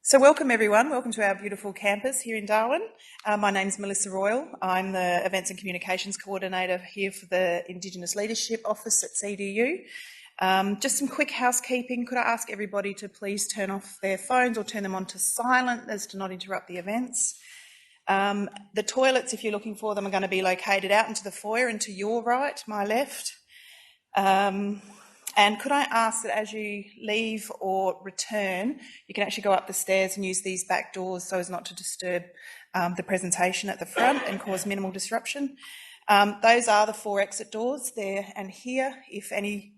So welcome everyone, welcome to our beautiful campus here in Darwin. My name's Melissa Royal. I'm the Events and Communications Coordinator here for the Indigenous Leadership Office at CDU. Just some quick housekeeping. Could I ask everybody to please turn off their phones or turn them on to silent as to not interrupt the events. The toilets, if you're looking for them, are going to be located out into the foyer and to your right, my left. And could I ask that as you leave or return, you can actually go up the stairs and use these back doors so as not to disturb the presentation at the front and cause minimal disruption. Those are the 4 exit doors there and here. If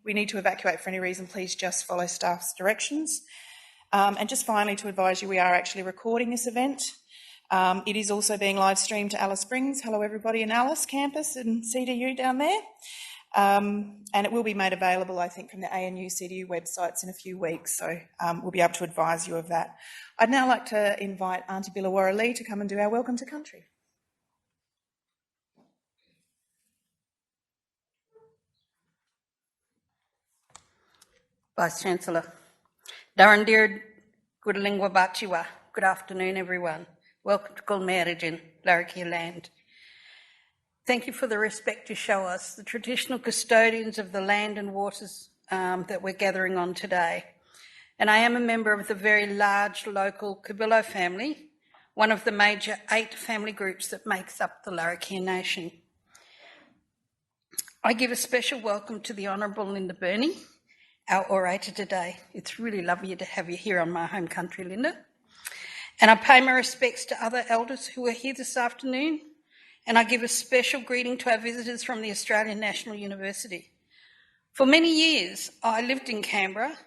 we need to evacuate for any reason, please just follow staff's directions. And just finally to advise you, we are actually recording this event. It is also being live streamed to Alice Springs. Hello everybody in Alice campus and CDU down there. And it will be made available, I think, from the ANU CDU websites in a few weeks, so we'll be able to advise you of that. I'd now like to invite Auntie Billawara Lee to come and do our Welcome to Country. Vice-Chancellor. Darandir Gudalingwa Bachiwa. Good afternoon, everyone. Welcome to Wiradjuri, Larrakia land. Thank you for the respect you show us, the traditional custodians of the land and waters that we're gathering on today. And I am a member of the very large local Kabilo family, one of the major 8 family groups that makes up the Larrakia Nation. I give a special welcome to the Honourable Linda Burney, our orator today. It's really lovely to have you here on my home country, Linda. And I pay my respects to other elders who are here this afternoon. And I give a special greeting to our visitors from the Australian National University. For many years, I lived in Canberra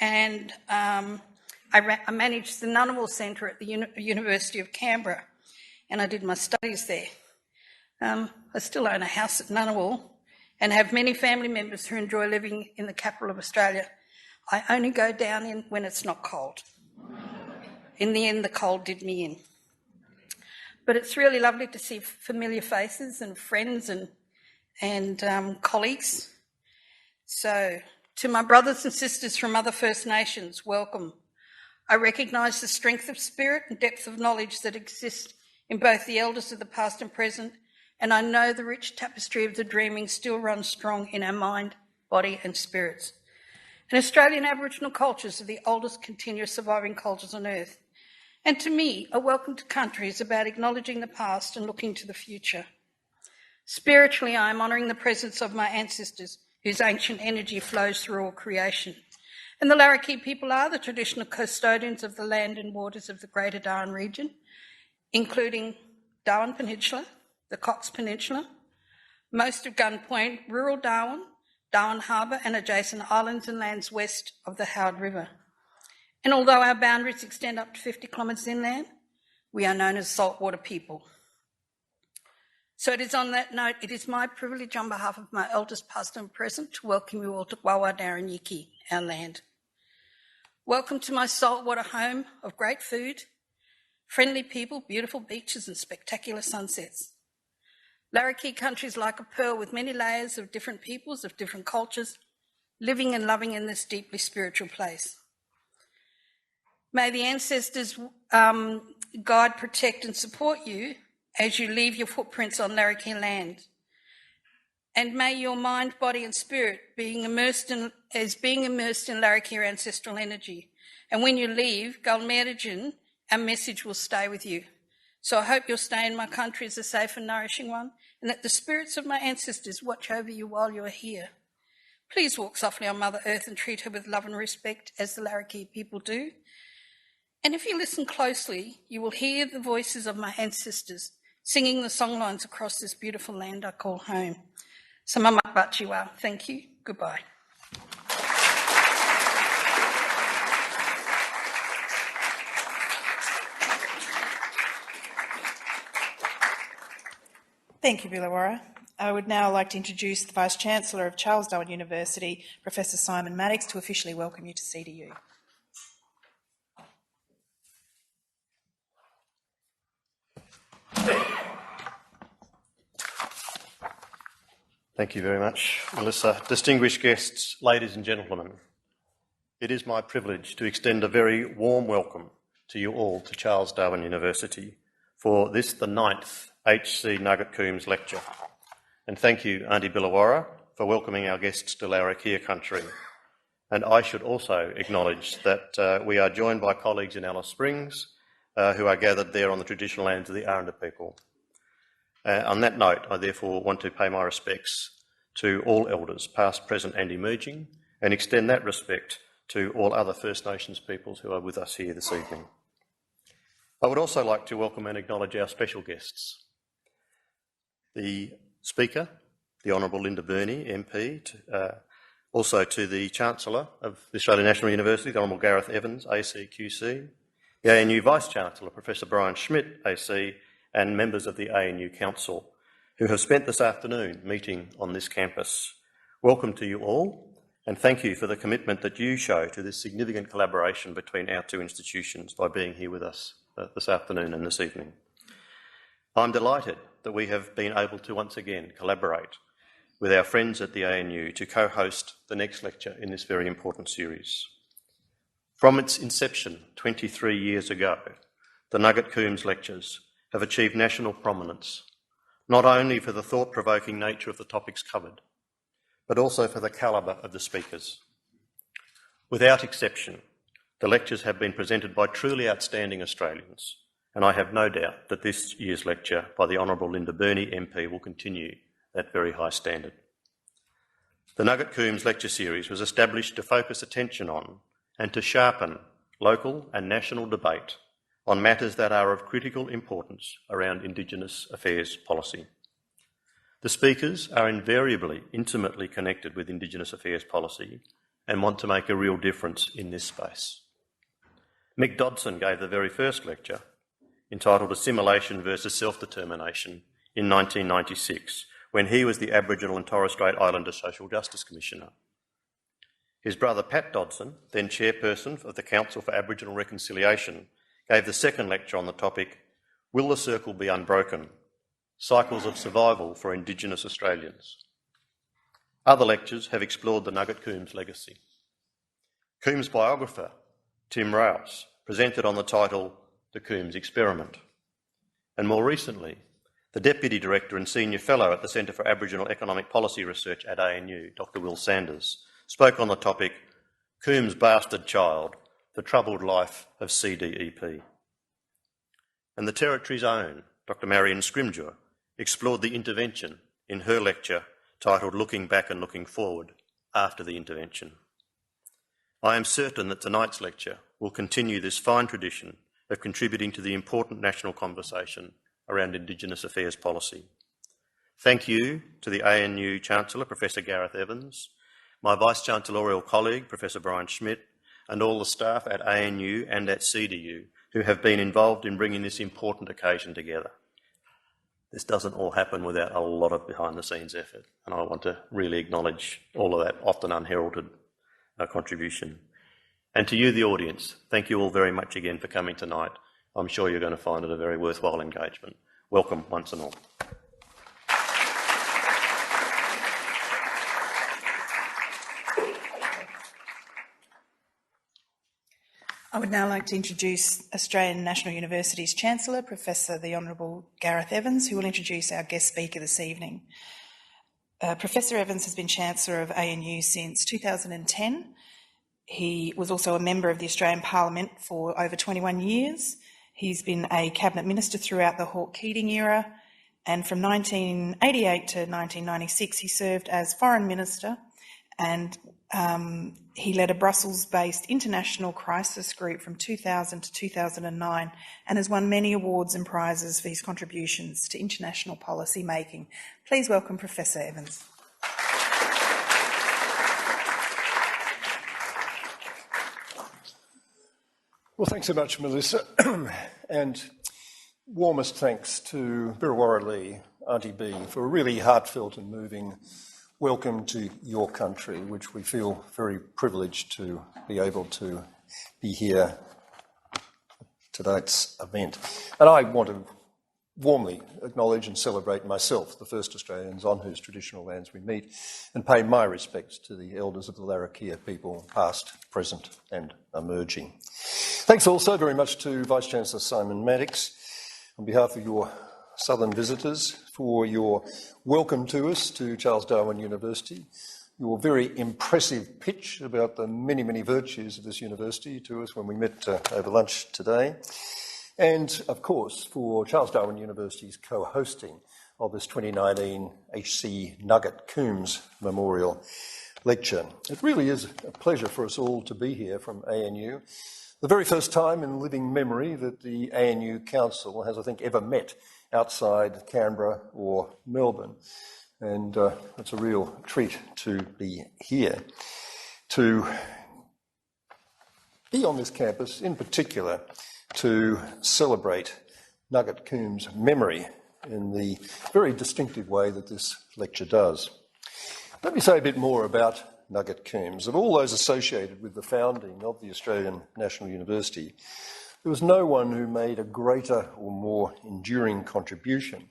and I managed the Ngunnawal Centre at the University of Canberra, and I did my studies there. I still own a house at Ngunnawal and have many family members who enjoy living in the capital of Australia. I only go down in when it's not cold. In the end, the cold did me in. But it's really lovely to see familiar faces and friends and colleagues. So, to my brothers and sisters from other First Nations, welcome. I recognise the strength of spirit and depth of knowledge that exist in both the elders of the past and present, and I know the rich tapestry of the dreaming still runs strong in our mind, body and spirits. And Australian Aboriginal cultures are the oldest continuous surviving cultures on earth. And to me, a welcome to country is about acknowledging the past and looking to the future. Spiritually, I am honouring the presence of my ancestors, whose ancient energy flows through all creation. And the Larrakia people are the traditional custodians of the land and waters of the Greater Darwin region, including Darwin Peninsula, the Caucus Peninsula, most of Gun Point, rural Darwin, Darwin Harbour and adjacent islands and lands west of the Howard River. And although our boundaries extend up to 50 kilometres inland, we are known as saltwater people. So it is on that note, it is my privilege on behalf of my elders past and present to welcome you all to Wawardaranyiki, our land. Welcome to my saltwater home of great food, friendly people, beautiful beaches and spectacular sunsets. Larrakia country is like a pearl with many layers of different peoples, of different cultures, living and loving in this deeply spiritual place. May the ancestors guide, protect and support you as you leave your footprints on Larrakia land. And may your mind, body and spirit being immersed in Larrakia ancestral energy. And when you leave, Gulmeridjan, our message will stay with you. So I hope your stay in my country is a safe and nourishing one, and that the spirits of my ancestors watch over you while you are here. Please walk softly on Mother Earth and treat her with love and respect as the Larrakia people do. And if you listen closely, you will hear the voices of my ancestors singing the songlines across this beautiful land I call home. So Mama Bachiwa, thank you, goodbye. Thank you, Billawara. I would now like to introduce the Vice-Chancellor of Charles Darwin University, Professor Simon Maddox, to officially welcome you to CDU. Thank you very much, Melissa. Distinguished guests, ladies and gentlemen, it is my privilege to extend a very warm welcome to you all to Charles Darwin University for this, the 9th HC Nugget Coombs lecture. And thank you, Auntie Billawara, for welcoming our guests to Larrakia country. And I should also acknowledge that we are joined by colleagues in Alice Springs who are gathered there on the traditional lands of the Aranda people. On that note, I therefore want to pay my respects to all elders, past, present and emerging, and extend that respect to all other First Nations peoples who are with us here this evening. I would also like to welcome and acknowledge our special guests. The Speaker, the Honourable Linda Burney, MP, also to the Chancellor of the Australian National University, the Honourable Gareth Evans, ACQC, the ANU Vice-Chancellor, Professor Brian Schmidt, AC, and members of the ANU Council, who have spent this afternoon meeting on this campus. Welcome to you all, and thank you for the commitment that you show to this significant collaboration between our two institutions by being here with us this afternoon and this evening. I'm delighted that we have been able to once again collaborate with our friends at the ANU to co-host the next lecture in this very important series. From its inception 23 years ago, the Nugget Coombs lectures have achieved national prominence, not only for the thought-provoking nature of the topics covered, but also for the calibre of the speakers. Without exception, the lectures have been presented by truly outstanding Australians, and I have no doubt that this year's lecture by the Honourable Linda Burney MP will continue that very high standard. The Nugget Coombs lecture series was established to focus attention on and to sharpen local and national debate on matters that are of critical importance around Indigenous affairs policy. The speakers are invariably intimately connected with Indigenous affairs policy and want to make a real difference in this space. Mick Dodson gave the very first lecture, entitled Assimilation versus Self-Determination, in 1996, when he was the Aboriginal and Torres Strait Islander Social Justice Commissioner. His brother Pat Dodson, then chairperson of the Council for Aboriginal Reconciliation, gave the second lecture on the topic, Will the Circle be Unbroken? Cycles of Survival for Indigenous Australians. Other lectures have explored the Nugget Coombs legacy. Coombs' biographer, Tim Rouse, presented on the title, The Coombs Experiment. And more recently, the Deputy Director and Senior Fellow at the Centre for Aboriginal Economic Policy Research at ANU, Dr Will Sanders, spoke on the topic, Coombs' Bastard Child, The Troubled Life of CDEP. And the Territory's own, Dr Marion Scrimgeour, explored the intervention in her lecture titled Looking Back and Looking Forward after the Intervention. I am certain that tonight's lecture will continue this fine tradition of contributing to the important national conversation around Indigenous affairs policy. Thank you to the ANU Chancellor, Professor Gareth Evans, my Vice-Chancellorial colleague, Professor Brian Schmidt, and all the staff at ANU and at CDU who have been involved in bringing this important occasion together. This doesn't all happen without a lot of behind-the-scenes effort, and I want to really acknowledge all of that often unheralded contribution. And to you, the audience, thank you all very much again for coming tonight. I'm sure you're going to find it a very worthwhile engagement. Welcome once and all. I would now like to introduce Australian National University's Chancellor, Professor the Honourable Gareth Evans, who will introduce our guest speaker this evening. Professor Evans has been Chancellor of ANU since 2010. He was also a member of the Australian Parliament for over 21 years. He's been a Cabinet Minister throughout the Hawke-Keating era, and from 1988 to 1996 he served as Foreign Minister, and he led a Brussels-based international crisis group from 2000 to 2009 and has won many awards and prizes for his contributions to international policy making. Please welcome Professor Evans. Well, thanks so much, Melissa, and warmest thanks to Birawara Lee, Auntie B, for a really heartfelt and moving welcome to your country, which we feel very privileged to be able to be here at tonight's event. And I want to warmly acknowledge and celebrate myself, the first Australians on whose traditional lands we meet, and pay my respects to the elders of the Larrakia people, past, present and emerging. Thanks also very much to Vice-Chancellor Simon Maddox, on behalf of your southern visitors, for your welcome to us to Charles Darwin University, your very impressive pitch about the many, many virtues of this university to us when we met over lunch today, and, of course, for Charles Darwin University's co-hosting of this 2019 HC Nugget Coombs Memorial Lecture. It really is a pleasure for us all to be here from ANU. The very first time in living memory that the ANU Council has, I think, ever met outside Canberra or Melbourne. And it's a real treat to be here, to be on this campus, in particular, to celebrate Nugget Coombs' memory in the very distinctive way that this lecture does. Let me say a bit more about Nugget Coombs. Of all those associated with the founding of the Australian National University, there was no one who made a greater or more enduring contribution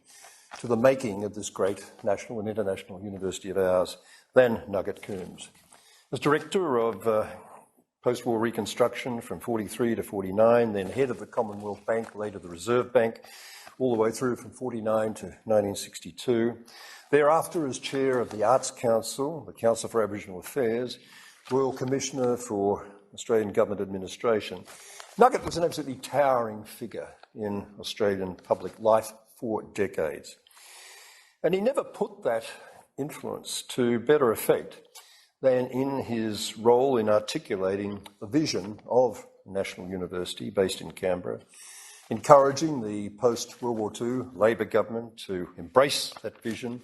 to the making of this great national and international university of ours than Nugget Coombs. As director of post-war reconstruction from 43 to 49, then head of the Commonwealth Bank, later the Reserve Bank, all the way through from 49 to 1962. Thereafter, as chair of the Arts Council, the Council for Aboriginal Affairs, Royal Commissioner for Australian Government Administration, Nugget was an absolutely towering figure in Australian public life for decades. And he never put that influence to better effect than in his role in articulating the vision of a national university based in Canberra, encouraging the post-World War II Labor government to embrace that vision,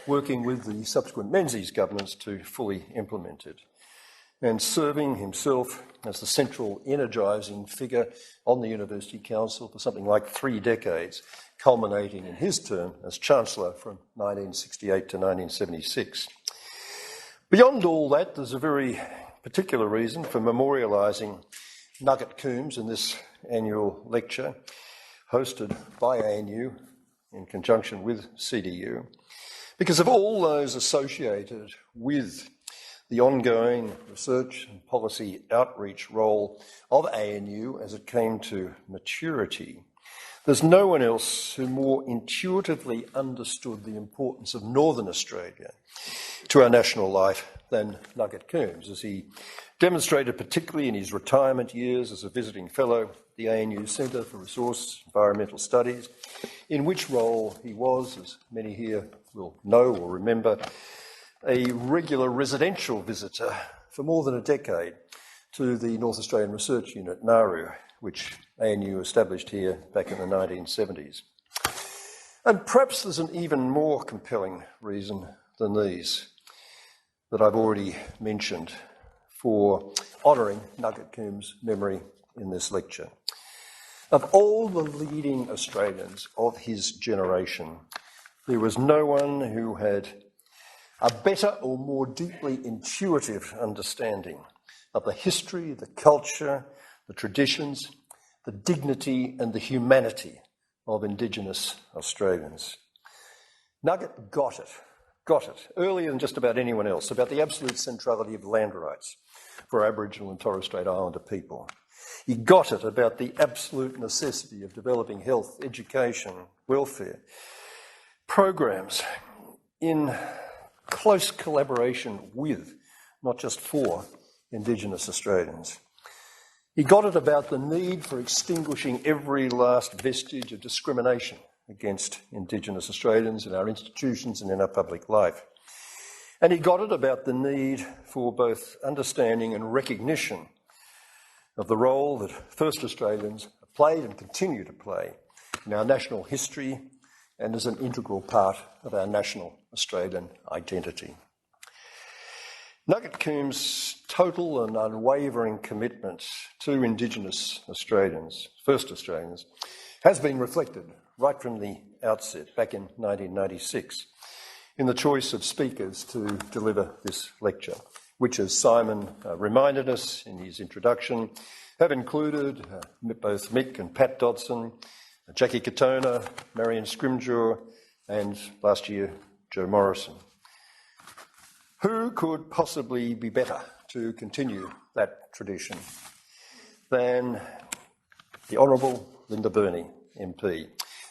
working with the subsequent Menzies governments to fully implement it, and serving himself as the central energising figure on the University Council for something like 3 decades, culminating in his term as Chancellor from 1968 to 1976. Beyond all that, there's a very particular reason for memorialising Nugget Coombs in this annual lecture, hosted by ANU in conjunction with CDU, because of all those associated with the ongoing research and policy outreach role of ANU as it came to maturity. There's no one else who more intuitively understood the importance of Northern Australia to our national life than Nugget Coombs, as he demonstrated particularly in his retirement years as a visiting fellow at the ANU Centre for Resource Environmental Studies, in which role he was, as many here will know or remember, a regular residential visitor for more than a decade to the North Australian Research Unit, NARU, which ANU established here back in the 1970s. And perhaps there's an even more compelling reason than these that I've already mentioned for honouring Nugget Coombs' memory in this lecture. Of all the leading Australians of his generation, there was no one who had a better or more deeply intuitive understanding of the history, the culture, the traditions, the dignity and the humanity of Indigenous Australians. Nugget got it, earlier than just about anyone else, about the absolute centrality of land rights for Aboriginal and Torres Strait Islander people. He got it about the absolute necessity of developing health, education, welfare programs in close collaboration with, not just for, Indigenous Australians. He got it about the need for extinguishing every last vestige of discrimination against Indigenous Australians in our institutions and in our public life. And he got it about the need for both understanding and recognition of the role that First Australians have played and continue to play in our national history and as an integral part of our national Australian identity. Nugget Coombs' total and unwavering commitment to Indigenous Australians, First Australians, has been reflected right from the outset, back in 1996, in the choice of speakers to deliver this lecture, which, as Simon reminded us in his introduction, have included both Mick and Pat Dodson, Jackie Katona, Marion Scrimgeour, and last year, Joe Morrison. Who could possibly be better to continue that tradition than the Honourable Linda Burney, MP,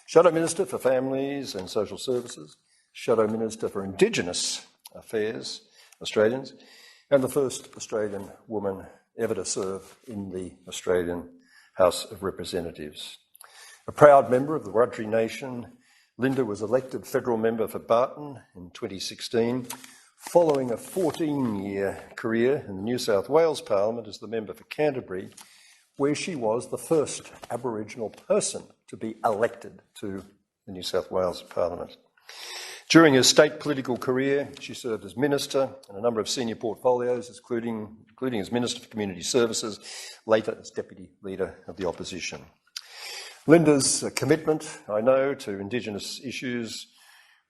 Shadow Minister for Families and Social Services, Shadow Minister for Indigenous Affairs, Australians, and the first Australian woman ever to serve in the Australian House of Representatives. A proud member of the Wiradjuri Nation, Linda was elected federal member for Barton in 2016, following a 14-year career in the New South Wales Parliament as the member for Canterbury, where she was the first Aboriginal person to be elected to the New South Wales Parliament. During her state political career, she served as Minister in a number of senior portfolios, including as Minister for Community Services, later as Deputy Leader of the Opposition. Linda's commitment, I know, to Indigenous issues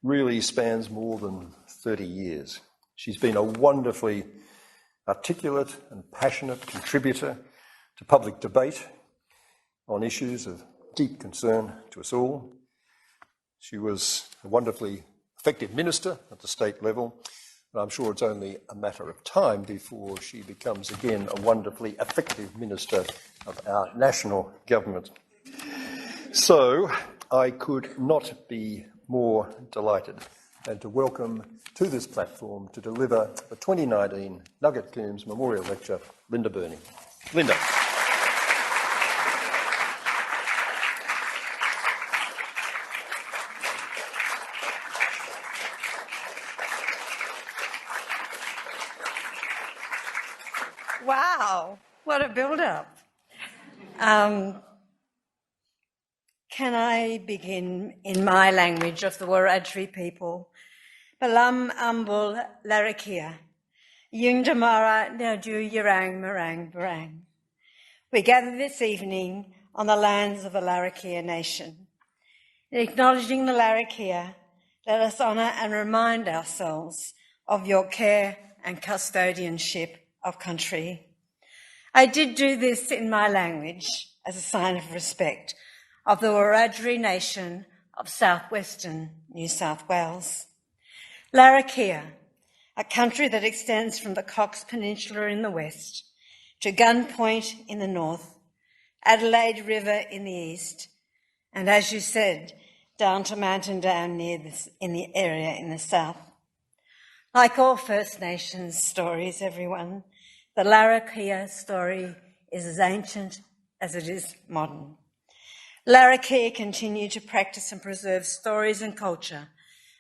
really spans more than 30 years. She's been a wonderfully articulate and passionate contributor to public debate on issues of deep concern to us all. She was a wonderfully effective minister at the state level, and I'm sure it's only a matter of time before she becomes again a wonderfully effective minister of our national government. So I could not be more delighted than to welcome to this platform to deliver the 2019 Nugget Coombs Memorial Lecture, Linda Burney. Linda. Wow, what a build-up. Can I begin in my language of the Wiradjuri people? Balam ambul larakia, yungdamara nadu yarang marang barang. We gather this evening on the lands of the Larrakia Nation. In acknowledging the Larrakia, let us honour and remind ourselves of your care and custodianship of country. I did do this in my language as a sign of respect of the Wiradjuri Nation of southwestern New South Wales. Larrakia, a country that extends from the Caucus Peninsula in the west to Gun Point in the north, Adelaide River in the east, and as you said, down to Mountain Dam in the area in the south. Like all First Nations stories, everyone, the Larrakia story is as ancient as it is modern. Larrakia continue to practice and preserve stories and culture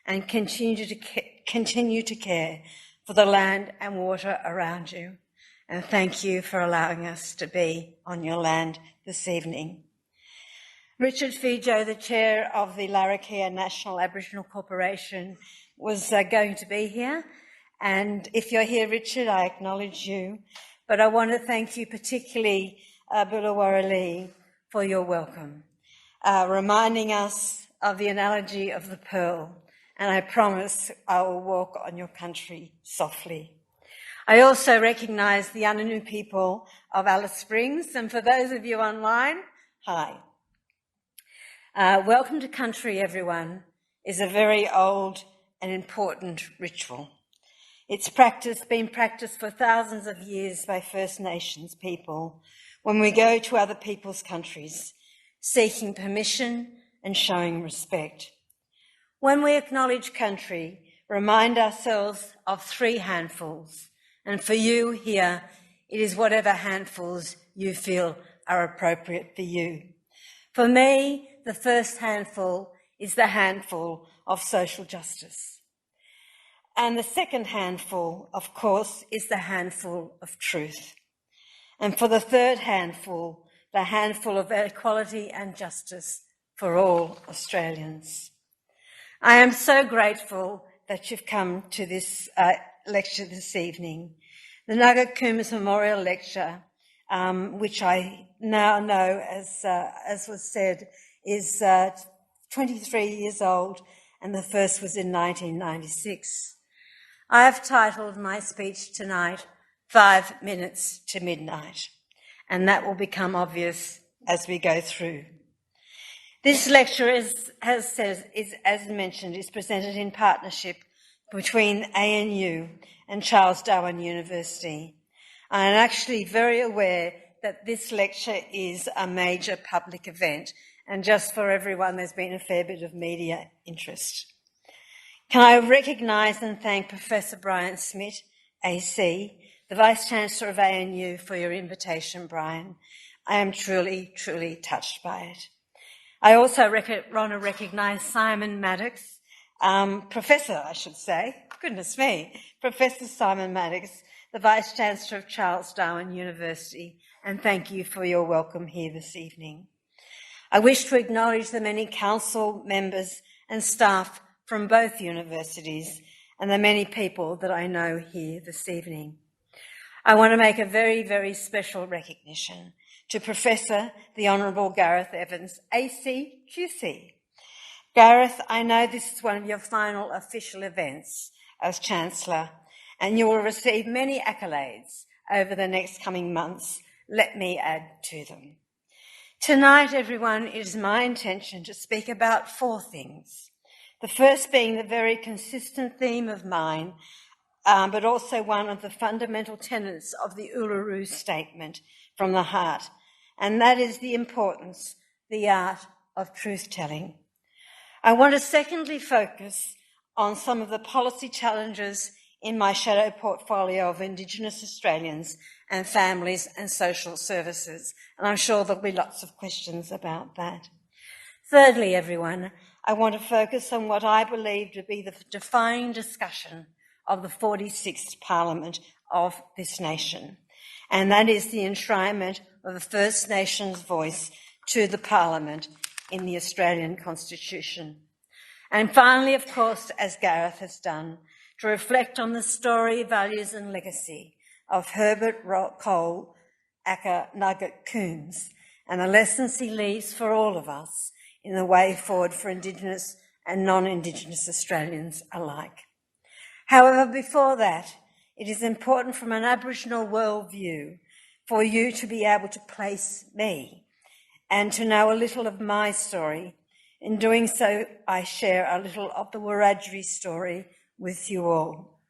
and continue to care for the land and water around you. And thank you for allowing us to be on your land this evening. Richard Fijo, the chair of the Larrakia National Aboriginal Corporation, was going to be here. And if you're here, Richard, I acknowledge you. But I want to thank you particularly, Wiradjuri, for your welcome, reminding us of the analogy of the pearl. And I promise I will walk on your country softly. I also recognise the Ananu people of Alice Springs. And for those of you online, hi. Welcome to country, everyone, is a very old and important ritual. It's been practiced for thousands of years by First Nations people when we go to other people's countries, seeking permission and showing respect. When we acknowledge country, remind ourselves of three handfuls, and for you here, it is whatever handfuls you feel are appropriate for you. For me, the first handful is the handful of social justice. And the second handful, of course, is the handful of truth. And for the third handful, the handful of equality and justice for all Australians. I am so grateful that you've come to this lecture this evening. The Nugget Coombs Memorial Lecture, which I now know, as was said, is 23 years old, and the first was in 1996. I have titled my speech tonight, 5 Minutes to Midnight, and that will become obvious as we go through. This lecture, as mentioned, is presented in partnership between ANU and Charles Darwin University. I am actually very aware that this lecture is a major public event, and just for everyone, there's been a fair bit of media interest. Can I recognise and thank Professor Brian Smith, AC, the Vice-Chancellor of ANU, for your invitation, Brian. I am truly, truly touched by it. I also want to recognise Simon Maddox, Professor, I should say, goodness me, Professor Simon Maddox, the Vice-Chancellor of Charles Darwin University, and thank you for your welcome here this evening. I wish to acknowledge the many council members and staff from both universities and the many people that I know here this evening. I want to make a very, very special recognition to Professor the Honourable Gareth Evans, AC QC. Gareth, I know this is one of your final official events as Chancellor, and you will receive many accolades over the next coming months. Let me add to them. Tonight, everyone, it is my intention to speak about four things. The first being the very consistent theme of mine, but also one of the fundamental tenets of the Uluru Statement from the heart, and that is the importance, the art of truth-telling. I want to secondly focus on some of the policy challenges in my shadow portfolio of Indigenous Australians and families and social services, and I'm sure there'll be lots of questions about that. Thirdly, everyone, I want to focus on what I believe to be the defining discussion of the 46th Parliament of this nation, and that is the enshrinement of the First Nations voice to the Parliament in the Australian Constitution. And finally, of course, as Gareth has done, to reflect on the story, values and legacy of Herbert Cole aka Nugget Coombs and the lessons he leaves for all of us in the way forward for Indigenous and non-Indigenous Australians alike. However, before that, it is important from an Aboriginal worldview for you to be able to place me and to know a little of my story. In doing so, I share a little of the Wiradjuri story with you all.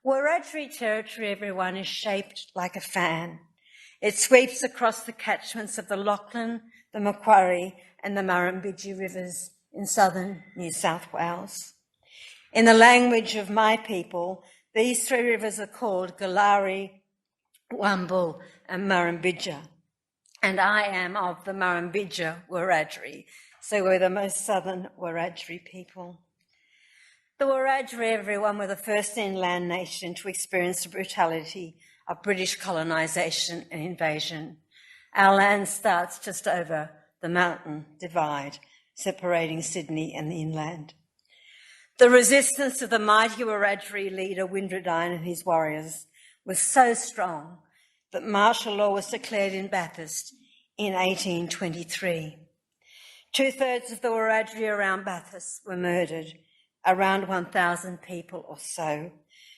Wiradjuri territory, everyone, is shaped like a fan. It sweeps across the catchments of the Lachlan, the Macquarie and the Murrumbidgee rivers in southern New South Wales. In the language of my people, these three rivers are called Galari, Wamble and Murrumbidgee, and I am of the Murrumbidgee Wiradjuri, so we're the most southern Wiradjuri people. The Wiradjuri, everyone, were the first inland nation to experience the brutality of British colonisation and invasion. Our land starts just over the mountain divide, separating Sydney and the inland. The resistance of the mighty Wiradjuri leader Wiradjuri and his warriors was so strong that martial law was declared in Bathurst in 1823. 2/3 of the Wiradjuri around Bathurst were murdered, around 1,000 people or so,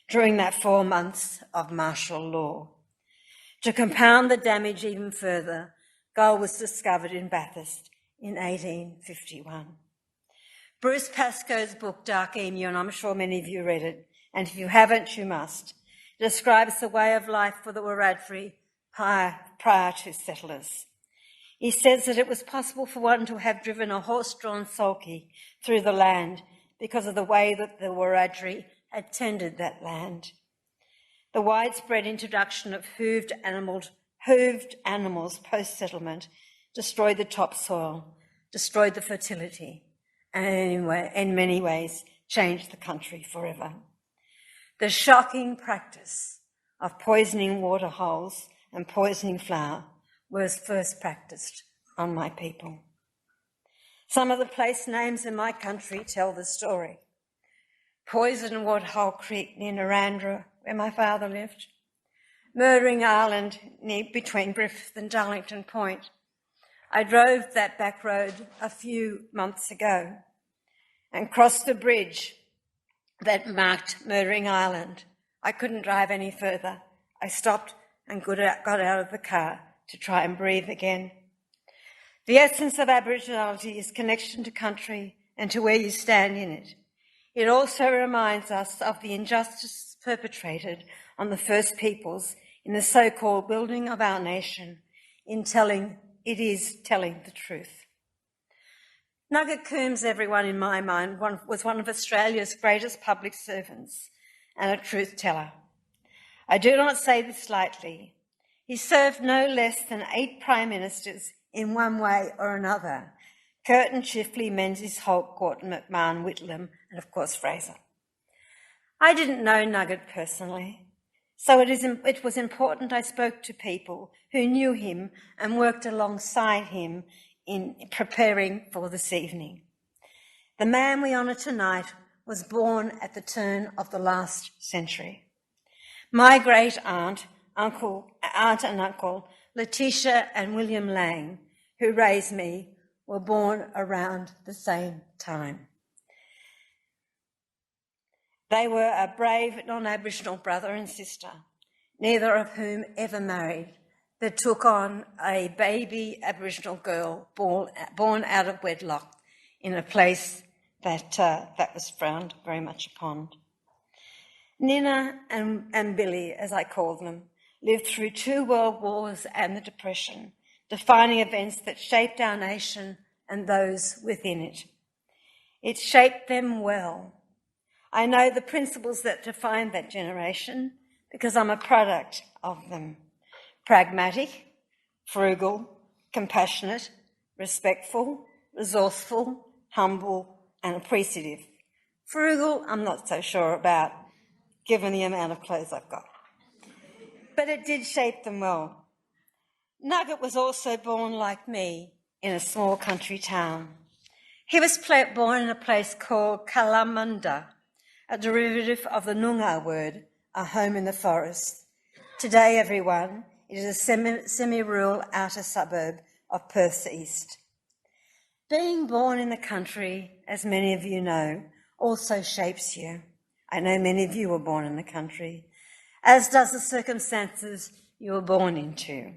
during that 4 months of martial law. To compound the damage even further, gold was discovered in Bathurst in 1851. Bruce Pascoe's book, Dark Emu, and I'm sure many of you read it, and if you haven't, you must, describes the way of life for the Wiradjuri prior to settlers. He says that it was possible for one to have driven a horse-drawn sulky through the land because of the way that the Wiradjuri had tended that land. The widespread introduction of hooved animals post-settlement destroyed the topsoil, destroyed the fertility, and in many ways changed the country forever. The shocking practice of poisoning water holes and poisoning flour was first practiced on my people. Some of the place names in my country tell the story. Poison Waterhole Creek near Narrandera, where my father lived. Murdering Island between Griffith and Darlington Point. I drove that back road a few months ago and crossed the bridge that marked Murdering Island. I couldn't drive any further. I stopped and got out of the car to try and breathe again. The essence of Aboriginality is connection to country and to where you stand in it. It also reminds us of the injustice perpetrated on the First Peoples in the so-called building of our nation, telling the truth. Nugget Coombs, everyone in my mind, was one of Australia's greatest public servants and a truth teller. I do not say this lightly. He served no less than 8 prime ministers in one way or another: Curtin, Chifley, Menzies, Holt, Gorton, McMahon, Whitlam, and of course Fraser. I didn't know Nugget personally, so it was important I spoke to people who knew him and worked alongside him in preparing for this evening. The man we honour tonight was born at the turn of the last century. My great-aunt, aunt and uncle, Letitia and William Lang, who raised me, were born around the same time. They were a brave non-Aboriginal brother and sister, neither of whom ever married, that took on a baby Aboriginal girl born out of wedlock in a place that was frowned very much upon. Nina and Billy, as I call them, lived through 2 world wars and the Depression, defining events that shaped our nation and those within it. It shaped them well. I know the principles that defined that generation because I'm a product of them. Pragmatic, frugal, compassionate, respectful, resourceful, humble, and appreciative. Frugal, I'm not so sure about, given the amount of clothes I've got. But it did shape them well. Nugget was also born, like me, in a small country town. He was born in a place called Kalamunda, a derivative of the Noongar word, a home in the forest. Today, everyone, it is a semi-rural outer suburb of Perth's east. Being born in the country, as many of you know, also shapes you. I know many of you were born in the country, as does the circumstances you were born into.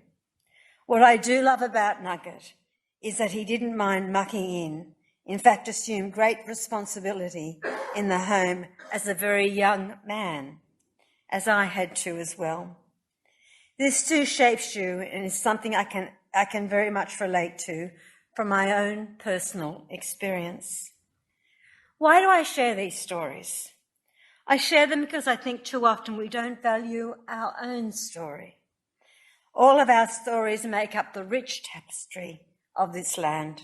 What I do love about Nugget is that he didn't mind mucking in fact assumed great responsibility in the home as a very young man, as I had to as well. This too shapes you and is something I can very much relate to from my own personal experience. Why do I share these stories? I share them because I think too often we don't value our own story. All of our stories make up the rich tapestry of this land.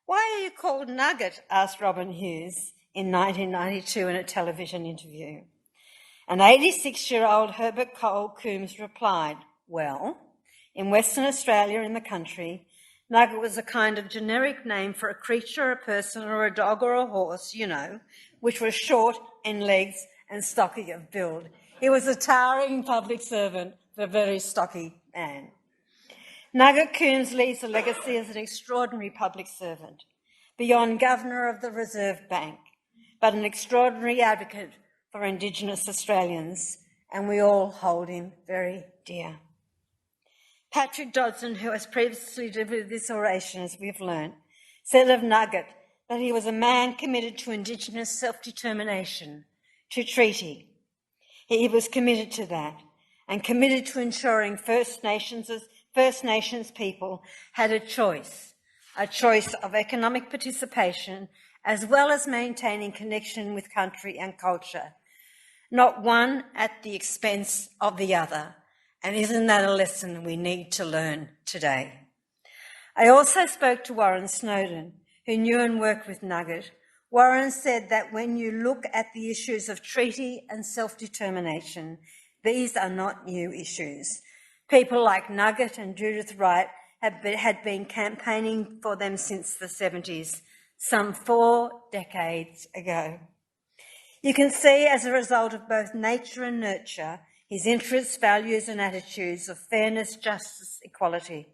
Why are you called Nugget? Asked Robin Hughes in 1992 in a television interview. An 86-year-old Herbert Cole Coombs replied, well, in Western Australia in the country, Nugget was a kind of generic name for a creature, a person or a dog or a horse, you know, which was short in legs and stocky of build. He was a towering public servant, a very stocky man. Nugget Coombs leaves a legacy as an extraordinary public servant, beyond Governor of the Reserve Bank, but an extraordinary advocate for Indigenous Australians, and we all hold him very dear. Patrick Dodson, who has previously delivered this oration, as we've learnt, said of Nugget that he was a man committed to Indigenous self-determination, to treaty. He was committed to that and committed to ensuring First Nations people had a choice of economic participation as well as maintaining connection with country and culture, not one at the expense of the other. And isn't that a lesson we need to learn today? I also spoke to Warren Snowden, who knew and worked with Nugget. Warren said that when you look at the issues of treaty and self-determination, these are not new issues. People like Nugget and Judith Wright had been campaigning for them since the 70s, some 4 decades ago. You can see, as a result of both nature and nurture, his interests, values and attitudes of fairness, justice, equality,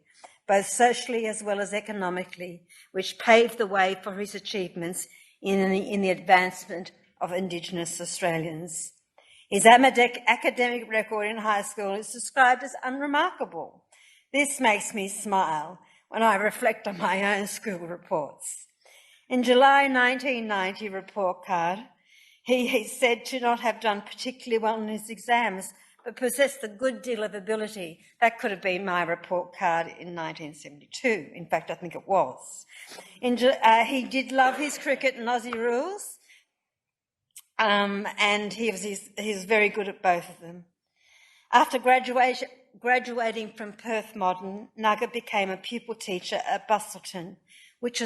both socially as well as economically, which paved the way for his achievements in the advancement of Indigenous Australians. His academic record in high school is described as unremarkable. This makes me smile when I reflect on my own school reports. In July 1990 report card, he said to not have done particularly well in his exams, but possessed a good deal of ability. That could have been my report card in 1972. In fact, I think it was. He did love his cricket and Aussie rules, and he was very good at both of them. After graduating from Perth Modern, Nugget became a pupil teacher at Busselton, which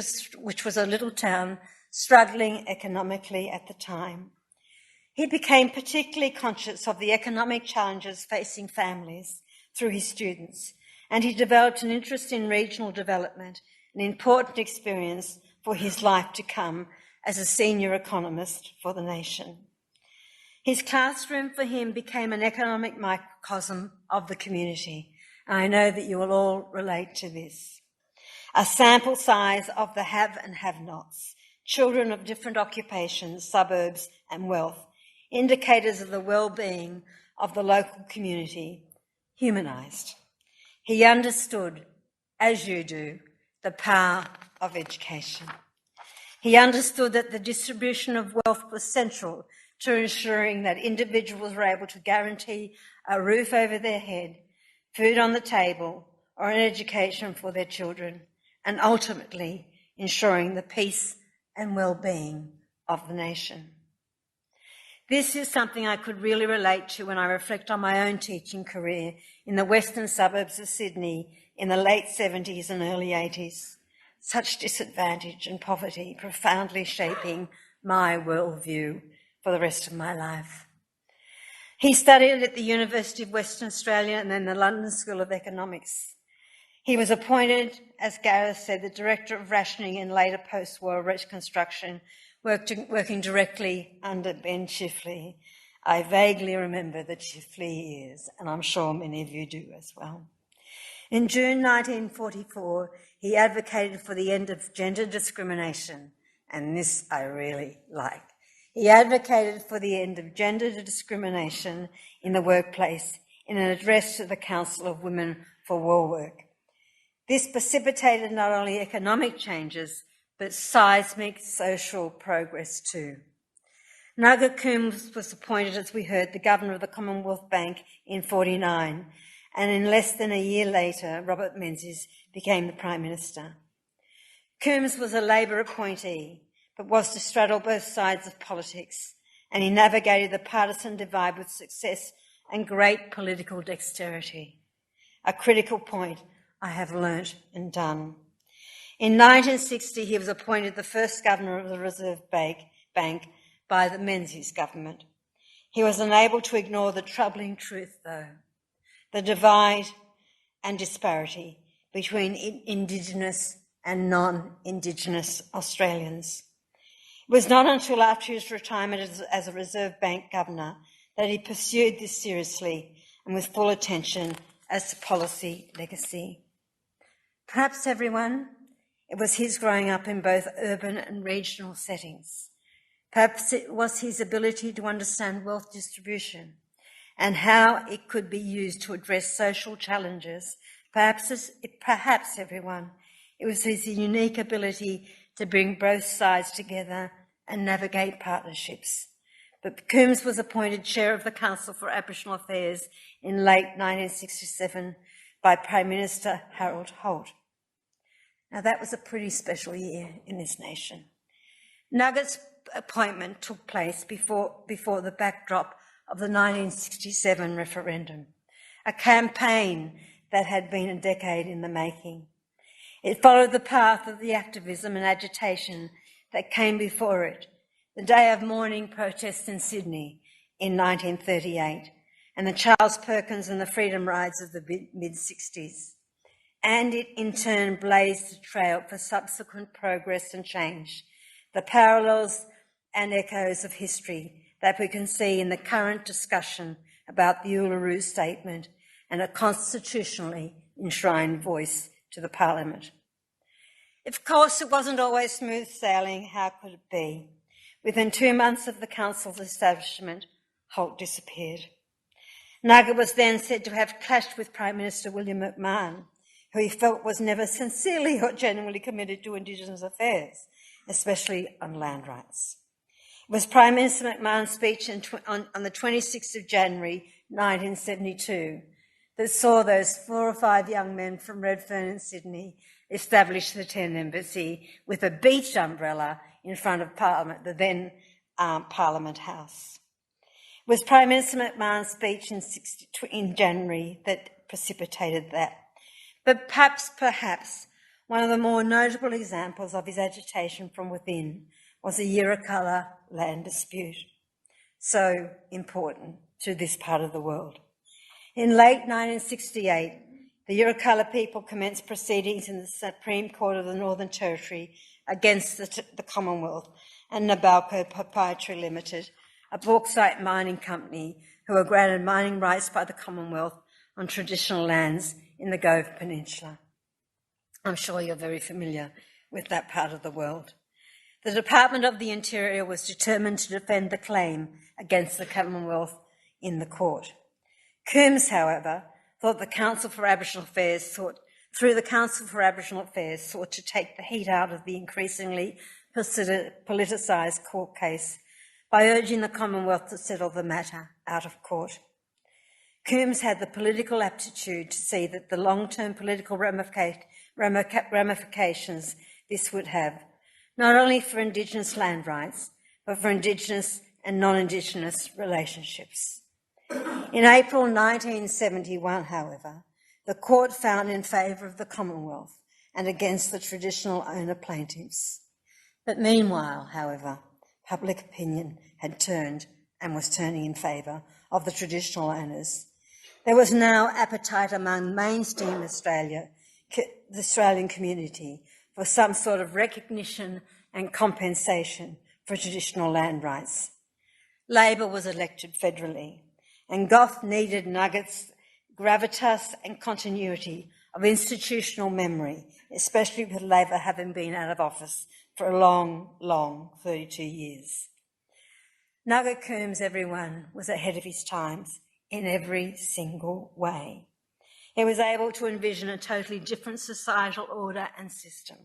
was a little town struggling economically at the time. He became particularly conscious of the economic challenges facing families through his students, and he developed an interest in regional development, an important experience for his life to come as a senior economist for the nation. His classroom for him became an economic microcosm of the community, and I know that you will all relate to this. A sample size of the have and have-nots, children of different occupations, suburbs and wealth, indicators of the well-being of the local community, humanised. He understood, as you do, the power of education. He understood that the distribution of wealth was central to ensuring that individuals were able to guarantee a roof over their head, food on the table, or an education for their children, and ultimately ensuring the peace and well-being of the nation. This is something I could really relate to when I reflect on my own teaching career in the western suburbs of Sydney in the late 70s and early 80s. Such disadvantage and poverty profoundly shaping my worldview for the rest of my life. He studied at the University of Western Australia and then the London School of Economics. He was appointed, as Gareth said, the Director of Rationing in later post-war reconstruction, working directly under Ben Chifley. I vaguely remember the Chifley years, and I'm sure many of you do as well. In June 1944, he advocated for the end of gender discrimination, and this I really like. He advocated for the end of gender discrimination in the workplace in an address to the Council of Women for War Work. This precipitated not only economic changes, but seismic social progress too. Nugget Coombs was appointed, as we heard, the Governor of the Commonwealth Bank in 1949, and in less than a year later, Robert Menzies became the Prime Minister. Coombs was a Labor appointee, but was to straddle both sides of politics, and he navigated the partisan divide with success and great political dexterity. A critical point I have learnt and done. In 1960, he was appointed the first Governor of the Reserve Bank by the Menzies government. He was unable to ignore the troubling truth, though, the divide and disparity between Indigenous and non-Indigenous Australians. It was not until after his retirement as a Reserve Bank Governor that he pursued this seriously and with full attention as a policy legacy. Perhaps everyone, it was his growing up in both urban and regional settings. Perhaps it was his ability to understand wealth distribution and how it could be used to address social challenges. Perhaps everyone, it was his unique ability to bring both sides together and navigate partnerships. But Coombs was appointed Chair of the Council for Aboriginal Affairs in late 1967 by Prime Minister Harold Holt. Now, that was a pretty special year in this nation. Nugget's appointment took place before the backdrop of the 1967 referendum, a campaign that had been a decade in the making. It followed the path of the activism and agitation that came before it, the day of mourning protests in Sydney in 1938, and the Charles Perkins and the freedom rides of the mid-60s. And it in turn blazed the trail for subsequent progress and change, the parallels and echoes of history that we can see in the current discussion about the Uluru Statement and a constitutionally enshrined voice to the Parliament. Of course, it wasn't always smooth sailing. How could it be? Within 2 months of the Council's establishment, Holt disappeared. Nugget was then said to have clashed with Prime Minister William McMahon, who he felt was never sincerely or genuinely committed to Indigenous affairs, especially on land rights. It was Prime Minister McMahon's speech on the 26th of January 1972 that saw those 4 or 5 young men from Redfern and Sydney establish the Tent Embassy with a beach umbrella in front of Parliament, the then Parliament House. It was Prime Minister McMahon's speech in January that precipitated that. But perhaps, one of the more notable examples of his agitation from within was the Yirrkala land dispute, so important to this part of the world. In late 1968, the Yirrkala people commenced proceedings in the Supreme Court of the Northern Territory against the Commonwealth and Nabalco Proprietary Limited, a bauxite mining company who were granted mining rights by the Commonwealth on traditional lands in the Gove Peninsula. I'm sure you're very familiar with that part of the world. The Department of the Interior was determined to defend the claim against the Commonwealth in the court. Coombs, however, thought the Council for Aboriginal Affairs sought to take the heat out of the increasingly politicised court case by urging the Commonwealth to settle the matter out of court. Coombs had the political aptitude to see that the long-term political ramifications this would have, not only for Indigenous land rights, but for Indigenous and non-Indigenous relationships. In April 1971, however, the court found in favour of the Commonwealth and against the traditional owner plaintiffs. But meanwhile, however, public opinion had turned and was turning in favour of the traditional owners. There was now appetite among mainstream the Australian community for some sort of recognition and compensation for traditional land rights. Labor was elected federally, and Gough needed Nugget's gravitas and continuity of institutional memory, especially with Labor having been out of office for a long 32 years. Nugget Coombs, everyone, was ahead of his times in every single way. He was able to envision a totally different societal order and system,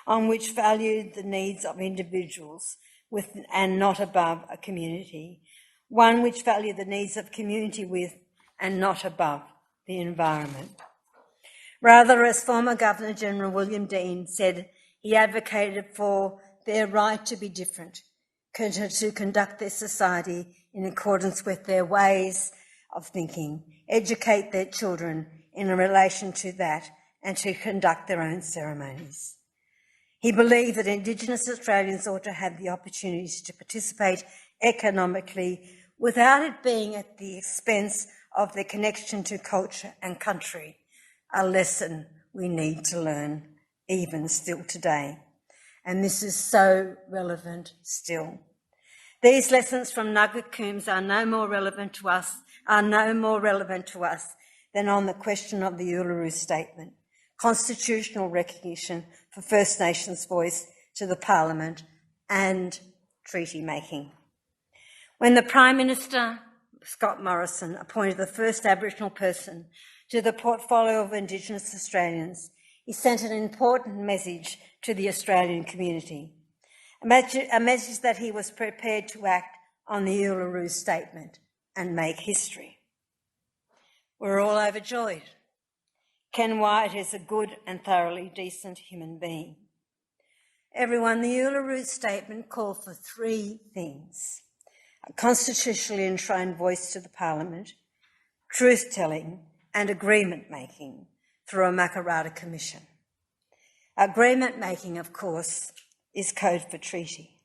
on which valued the needs of individuals with and not above a community, one which valued the needs of community with and not above the environment. Rather, as former Governor-General William Dean said, he advocated for their right to be different, to conduct their society in accordance with their ways of thinking, educate their children in relation to that, and to conduct their own ceremonies. He believed that Indigenous Australians ought to have the opportunities to participate economically without it being at the expense of their connection to culture and country, a lesson we need to learn even still today. And this is so relevant still. These lessons from Nugget Coombs are no more relevant to us than on the question of the Uluru Statement, constitutional recognition for First Nations voice to the Parliament and treaty making. When the Prime Minister, Scott Morrison, appointed the first Aboriginal person to the portfolio of Indigenous Australians, he sent an important message to the Australian community, a message that he was prepared to act on the Uluru Statement and make history. We're all overjoyed. Ken Wyatt is a good and thoroughly decent human being. Everyone, the Uluru Statement called for 3 things: a constitutionally enshrined voice to the Parliament, truth-telling and agreement-making through a Makarrata Commission. Agreement-making, of course, is code for treaty.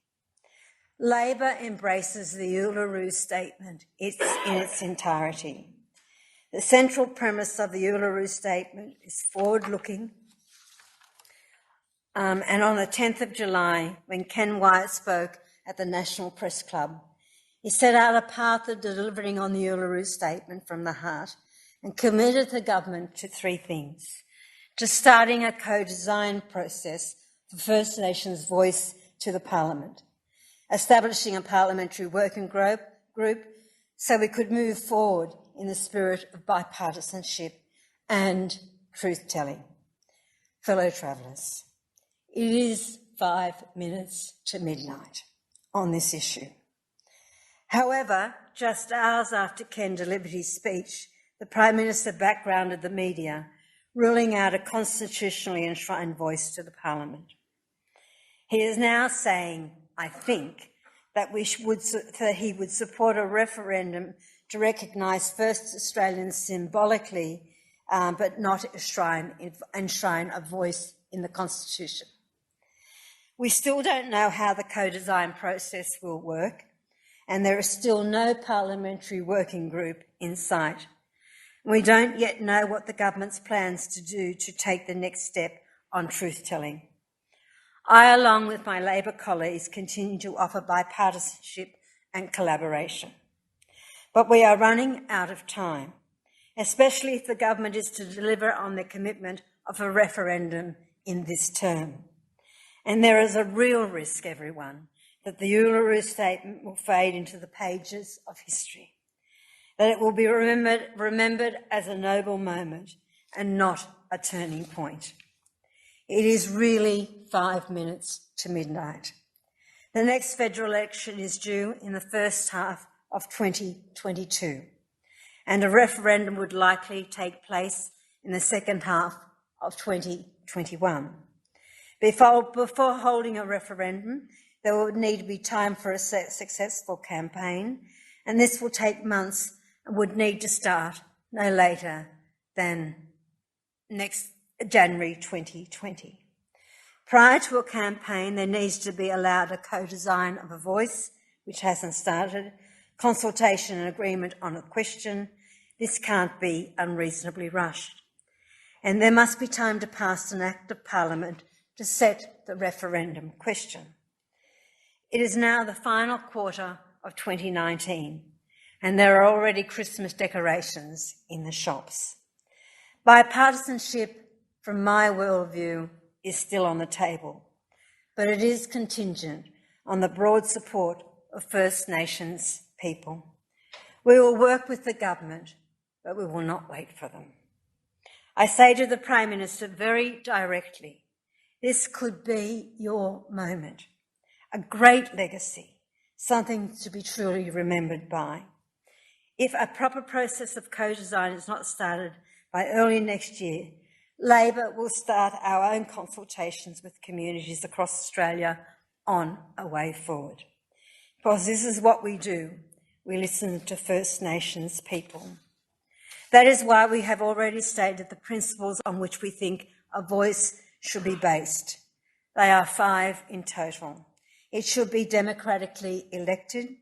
Labor embraces the Uluru Statement in its entirety. The central premise of the Uluru Statement is forward-looking, and on the 10th of July, when Ken Wyatt spoke at the National Press Club, he set out a path of delivering on the Uluru Statement from the heart and committed the government to 3 things: to starting a co-design process for First Nations voice to the Parliament, establishing a parliamentary working group so we could move forward in the spirit of bipartisanship, and truth-telling. fellow travellers, it is 5 minutes to midnight on this issue. However, just hours after Ken delivered his speech, the Prime Minister backgrounded the media, ruling out a constitutionally enshrined voice to the Parliament. He is now saying, I think, that he would support a referendum to recognise First Australians symbolically, but not enshrine a voice in the Constitution. We still don't know how the co-design process will work, and there is still no parliamentary working group in sight. We don't yet know what the government's plans to do to take the next step on truth-telling. I, along with my Labor colleagues, continue to offer bipartisanship and collaboration. But we are running out of time, especially if the government is to deliver on their commitment of a referendum in this term. And there is a real risk, everyone, that the Uluru Statement will fade into the pages of history, that it will be remembered as a noble moment and not a turning point. It is really 5 minutes to midnight. The next federal election is due in the first half of 2022, and a referendum would likely take place in the second half of 2021. Before holding a referendum, there would need to be time for a successful campaign, and this will take months and would need to start no later than next January 2020. Prior to a campaign, there needs to be allowed a co-design of a voice, which hasn't started, consultation and agreement on a question. This can't be unreasonably rushed. And there must be time to pass an Act of Parliament to set the referendum question. It is now the final quarter of 2019, and there are already Christmas decorations in the shops. Bipartisanship, from my worldview, is still on the table, but it is contingent on the broad support of First Nations people. We will work with the government, but we will not wait for them. I say to the Prime Minister very directly, this could be your moment, a great legacy, something to be truly remembered by. If a proper process of co-design is not started by early next year, Labor will start our own consultations with communities across Australia on a way forward. Because this is what we do. We listen to First Nations people. That is why we have already stated the principles on which we think a voice should be based. They are 5 in total. It should be democratically elected.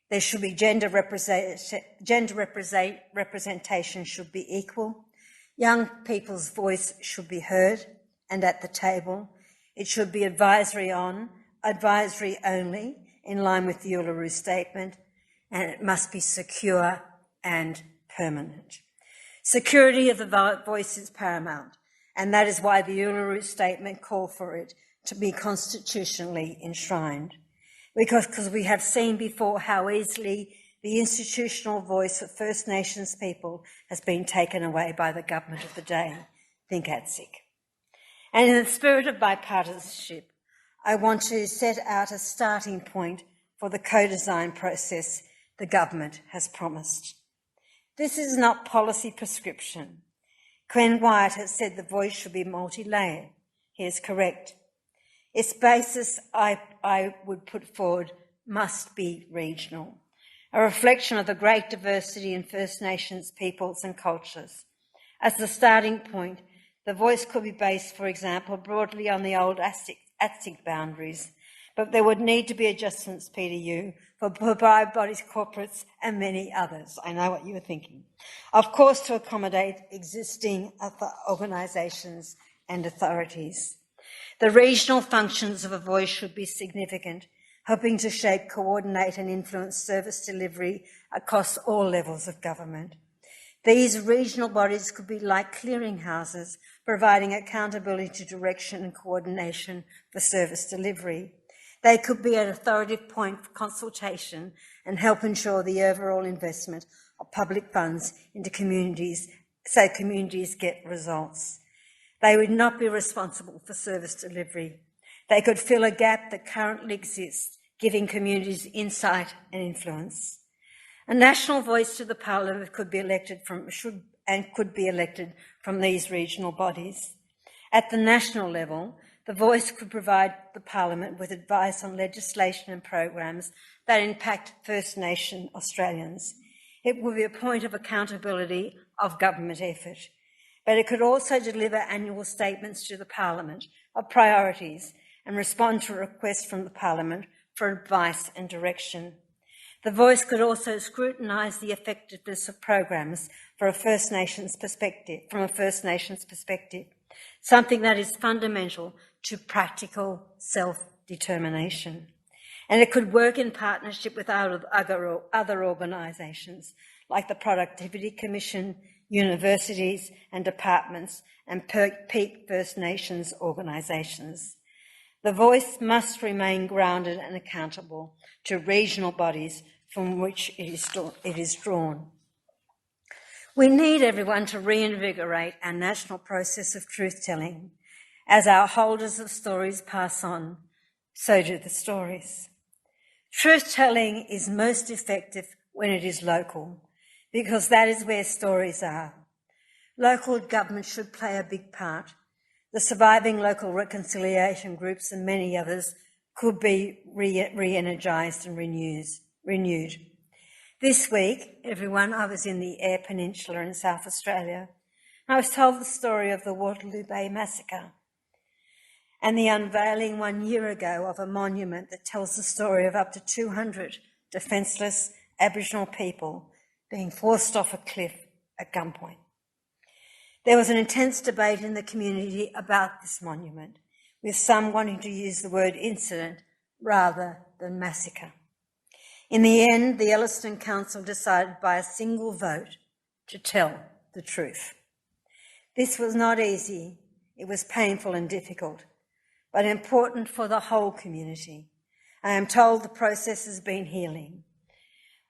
There should be gender representation should be equal. Young people's voice should be heard and at the table. It should be advisory only, in line with the Uluru Statement, and it must be secure and permanent. Security of the voice is paramount, and that is why the Uluru Statement called for it to be constitutionally enshrined. Because we have seen before how easily the institutional voice of First Nations people has been taken away by the government of the day. Think ATSIC. And in the spirit of bipartisanship, I want to set out a starting point for the co-design process the government has promised. This is not policy prescription. Ken Wyatt has said the voice should be multi-layered. He is correct. Its basis, I would put forward, must be regional, a reflection of the great diversity in First Nations peoples and cultures. As the starting point, the voice could be based, for example, broadly on the old ATSIC boundaries, but there would need to be adjustments, PDU, for private bodies, corporates and many others. I know what you were thinking. Of course, to accommodate existing organisations and authorities. The regional functions of a voice should be significant, helping to shape, coordinate and influence service delivery across all levels of government. These regional bodies could be like clearinghouses, providing accountability, direction and coordination for service delivery. They could be an authoritative point for consultation and help ensure the overall investment of public funds into communities so communities get results. They would not be responsible for service delivery. They could fill a gap that currently exists, giving communities insight and influence. A national voice to the Parliament could be elected from these regional bodies. At the national level, the voice could provide the Parliament with advice on legislation and programs that impact First Nation Australians. It would be a point of accountability of government effort, but it could also deliver annual statements to the Parliament of priorities and respond to requests from the Parliament for advice and direction. The voice could also scrutinise the effectiveness of programs from a First Nations perspective, something that is fundamental to practical self-determination. And it could work in partnership with other organisations like the Productivity Commission, universities and departments, and peak First Nations organisations. The voice must remain grounded and accountable to regional bodies from which it is drawn. We need everyone to reinvigorate our national process of truth-telling. As our holders of stories pass on, so do the stories. Truth-telling is most effective when it is local, because that is where stories are. Local government should play a big part. The surviving local reconciliation groups and many others could be re-energised and renewed. This week, everyone, I was in the Eyre Peninsula in South Australia. I was told the story of the Waterloo Bay Massacre and the unveiling 1 year ago of a monument that tells the story of up to 200 defenceless Aboriginal people being forced off a cliff at gunpoint. There was an intense debate in the community about this monument, with some wanting to use the word incident rather than massacre. In the end, the Elliston Council decided by a single vote to tell the truth. This was not easy. It was painful and difficult, but important for the whole community. I am told the process has been healing.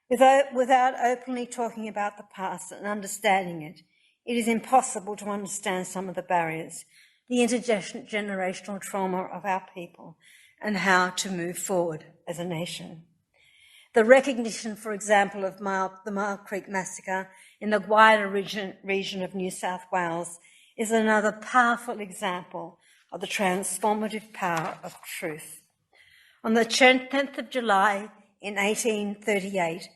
Without openly talking about the past and understanding it, it is impossible to understand some of the barriers, the intergenerational trauma of our people, and how to move forward as a nation. The recognition, for example, of the Mile Creek Massacre in the wider region of New South Wales is another powerful example of the transformative power of truth. On the 10th of July in 1838,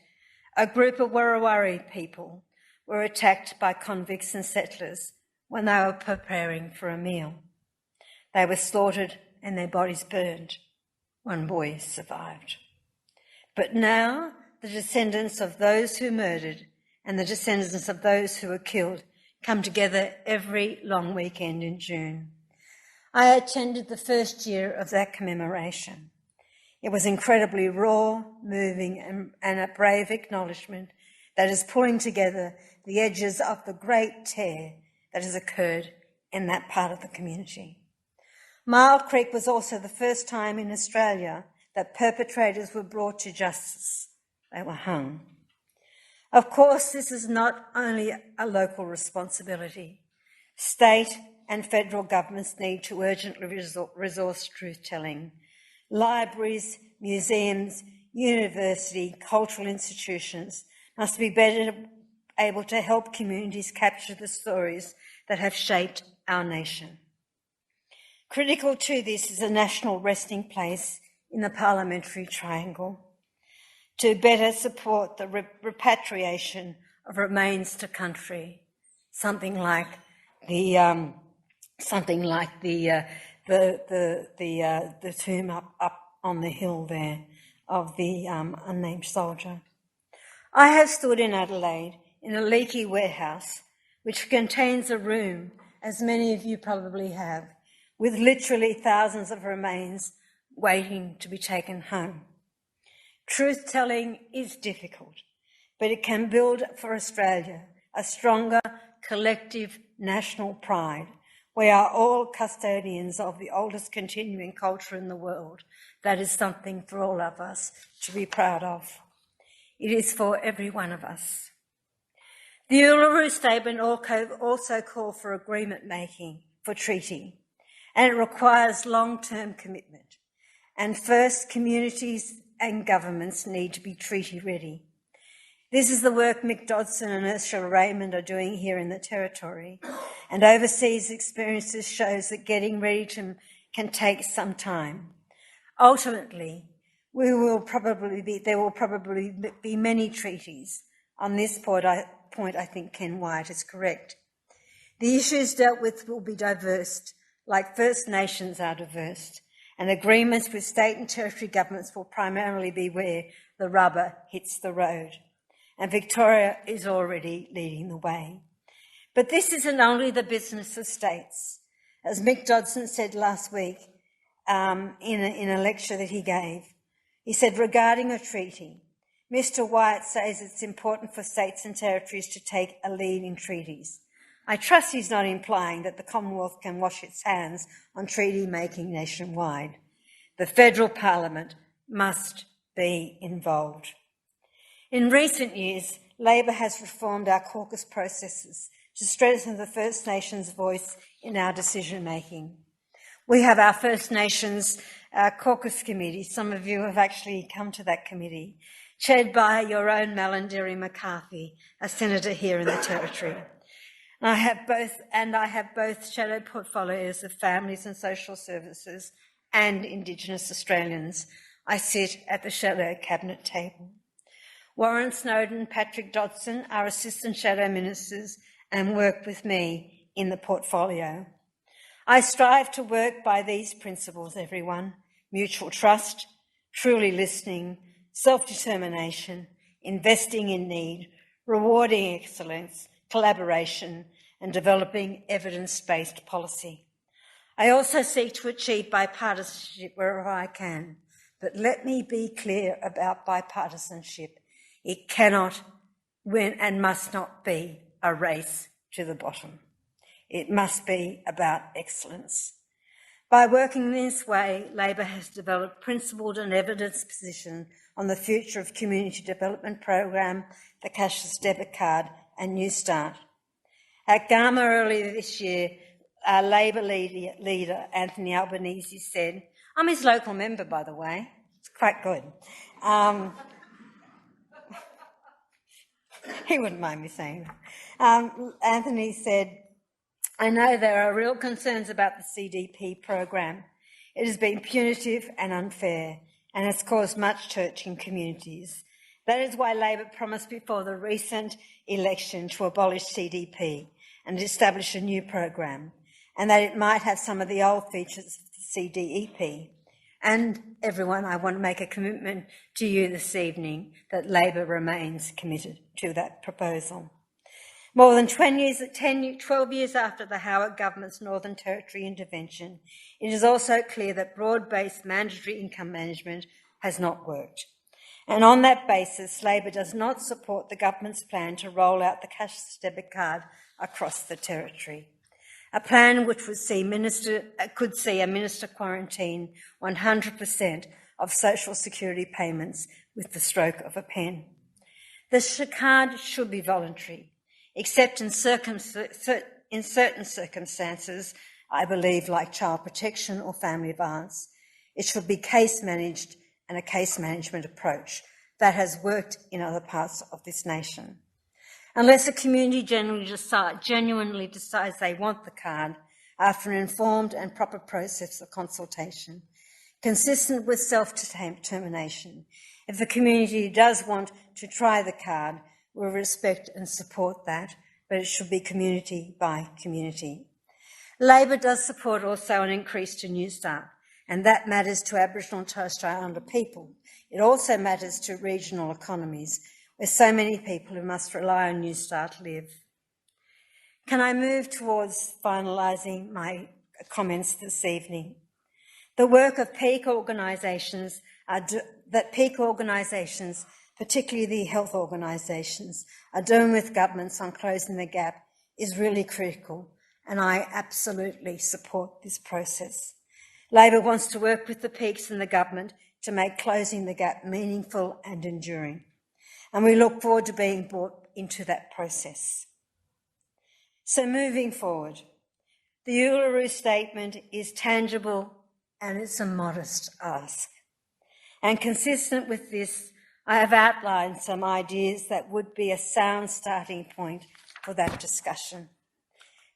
a group of Wiradjuri people were attacked by convicts and settlers when they were preparing for a meal. They were slaughtered and their bodies burned. One boy survived. But now the descendants of those who murdered and the descendants of those who were killed come together every long weekend in June. I attended the first year of that commemoration. It was incredibly raw, moving, and a brave acknowledgement that is pulling together the edges of the great tear that has occurred in that part of the community. Mile Creek was also the first time in Australia that perpetrators were brought to justice. They were hung. Of course, this is not only a local responsibility. State and federal governments need to urgently resource truth-telling. Libraries, museums, university, cultural institutions must be better able to help communities capture the stories that have shaped our nation. Critical to this is a national resting place in the parliamentary triangle to better support the repatriation of remains to country, something like the tomb up on the hill there of the unnamed soldier. I have stood in Adelaide in a leaky warehouse which contains a room, as many of you probably have, with literally thousands of remains waiting to be taken home. Truth-telling is difficult, but it can build for Australia a stronger collective national pride. We are all custodians of the oldest continuing culture in the world. That is something for all of us to be proud of. It is for every one of us. The Uluru Statement also called for agreement making for treaty, and it requires long-term commitment. And first, communities and governments need to be treaty ready. This is the work Mick Dodson and Ursula Raymond are doing here in the Territory, and overseas experiences shows that getting ready can take some time. Ultimately, there will probably be many treaties. On this point, I think Ken Wyatt is correct. The issues dealt with will be diverse, like First Nations are diverse, and agreements with state and territory governments will primarily be where the rubber hits the road. And Victoria is already leading the way. But this isn't only the business of states. As Mick Dodson said last week in a lecture that he gave, he said, regarding a treaty, Mr. Wyatt says it's important for states and territories to take a lead in treaties. I trust he's not implying that the Commonwealth can wash its hands on treaty making nationwide. The federal parliament must be involved. In recent years, Labor has reformed our caucus processes to strengthen the First Nations voice in our decision making. We have our First Nations caucus committee. Some of you have actually come to that committee, chaired by your own Malandiri McCarthy, a senator here in the Territory. I have both shadow portfolios of Families and Social Services and Indigenous Australians. I sit at the shadow cabinet table. Warren Snowden, Patrick Dodson are assistant shadow ministers and work with me in the portfolio. I strive to work by these principles, everyone: mutual trust, truly listening, self-determination, investing in need, rewarding excellence, collaboration, and developing evidence-based policy. I also seek to achieve bipartisanship wherever I can, but let me be clear about bipartisanship. It cannot win and must not be a race to the bottom. It must be about excellence. By working in this way, Labor has developed principled and evidence position on the future of community development program, the cashless debit card, and New Start. At Garma earlier this year, our Labor leader, Anthony Albanese, said, I'm his local member, by the way. It's quite good. He wouldn't mind me saying that. Anthony said, I know there are real concerns about the CDP program. It has been punitive and unfair, and has caused much hurt in communities. That is why Labor promised before the recent election to abolish CDP and establish a new program, and that it might have some of the old features of the CDEP. And everyone, I want to make a commitment to you this evening that Labor remains committed to that proposal. More than 12 years after the Howard government's Northern Territory intervention, it is also clear that broad-based mandatory income management has not worked. And on that basis, Labor does not support the government's plan to roll out the cashless debit card across the Territory. A plan which could see a minister quarantine 100% of social security payments with the stroke of a pen. The card should be voluntary, except in certain circumstances, I believe, like child protection or family violence. It should be case managed and a case management approach that has worked in other parts of this nation. Unless a community genuinely decides they want the card after an informed and proper process of consultation, consistent with self-determination, if the community does want to try the card, we'll respect and support that, but it should be community by community. Labor does support also an increase to New Start, and that matters to Aboriginal and Torres Strait Islander people. It also matters to regional economies, where so many people who must rely on New Start live. Can I move towards finalising my comments this evening? The work of peak organisations, particularly the health organisations, are doing with governments on closing the gap is really critical, and I absolutely support this process. Labor wants to work with the peaks and the government to make closing the gap meaningful and enduring, and we look forward to being brought into that process. So moving forward, The Uluru Statement is tangible and it's a modest ask. And consistent with this, I have outlined some ideas that would be a sound starting point for that discussion.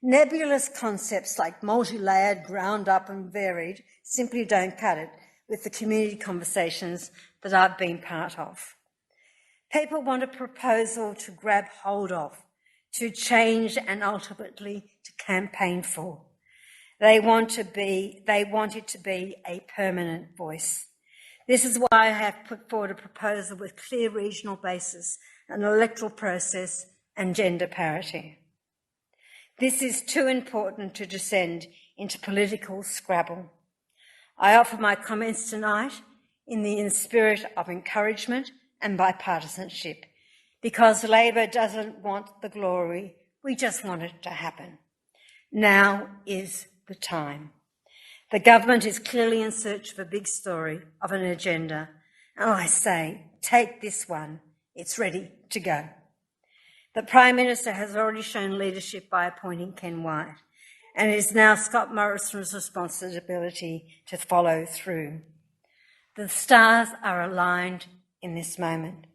Nebulous concepts like multi-layered, ground up and varied simply don't cut it with the community conversations that I've been part of. People want a proposal to grab hold of, to change and ultimately to campaign for. They want it to be a permanent voice. This is why I have put forward a proposal with clear regional basis, an electoral process and gender parity. This is too important to descend into political scrabble. I offer my comments tonight in the spirit of encouragement and bipartisanship, because Labor doesn't want the glory, we just want it to happen. Now is the time. The government is clearly in search of a big story, of an agenda, and I say, take this one, it's ready to go. The Prime Minister has already shown leadership by appointing Ken White, and it is now Scott Morrison's responsibility to follow through. The stars are aligned in this moment.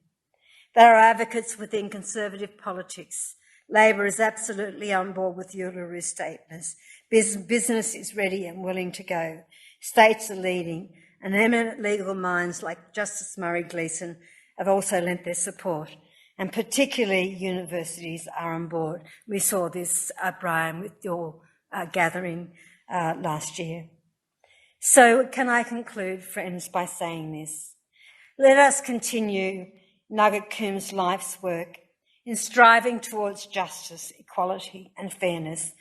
There are advocates within Conservative politics. Labor is absolutely on board with Uluru Statements. Business is ready and willing to go. States are leading, and eminent legal minds like Justice Murray Gleeson have also lent their support, and particularly universities are on board. We saw this, Brian, with your gathering last year. So can I conclude, friends, by saying this? Let us continue Nugget Coombs' life's work in striving towards justice, equality and fairness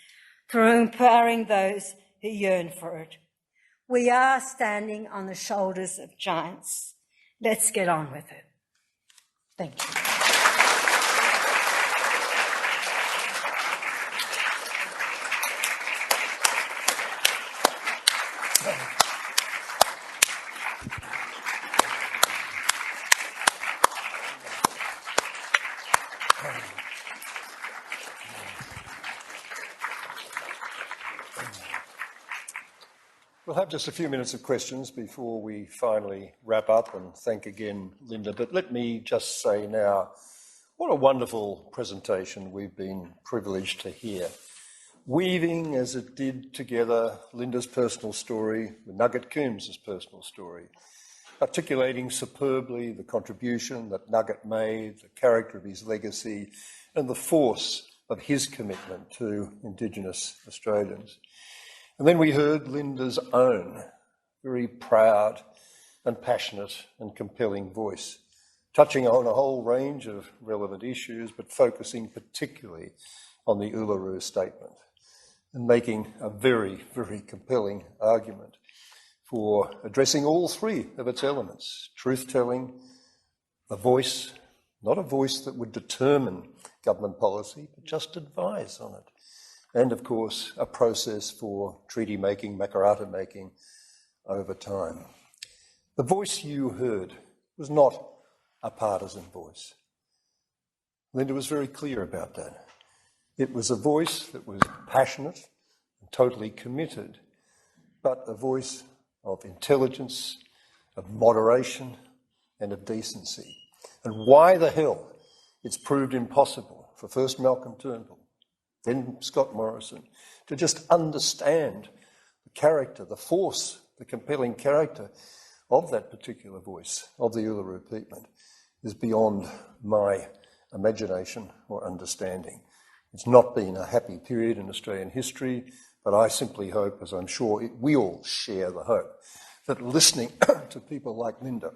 through empowering those who yearn for it. We are standing on the shoulders of giants. Let's get on with it. Thank you. We'll have just a few minutes of questions before we finally wrap up, and thank again, Linda. But let me just say now, what a wonderful presentation we've been privileged to hear. Weaving, as it did together, Linda's personal story with Nugget Coombs' personal story, articulating superbly the contribution that Nugget made, the character of his legacy, and the force of his commitment to Indigenous Australians. And then we heard Linda's own very proud and passionate and compelling voice, touching on a whole range of relevant issues, but focusing particularly on the Uluru Statement and making a very, very compelling argument for addressing all three of its elements: truth-telling, a voice, not a voice that would determine government policy, but just advise on it. And, of course, a process for treaty-making, makarata making over time. The voice you heard was not a partisan voice. Linda was very clear about that. It was a voice that was passionate and totally committed, but a voice of intelligence, of moderation, and of decency. And why the hell it's proved impossible for first Malcolm Turnbull, then Scott Morrison, to just understand the character, the force, the compelling character of that particular voice, of the Uluru Statement, is beyond my imagination or understanding. It's not been a happy period in Australian history, but I simply hope, as I'm sure we all share the hope, that listening to people like Linda,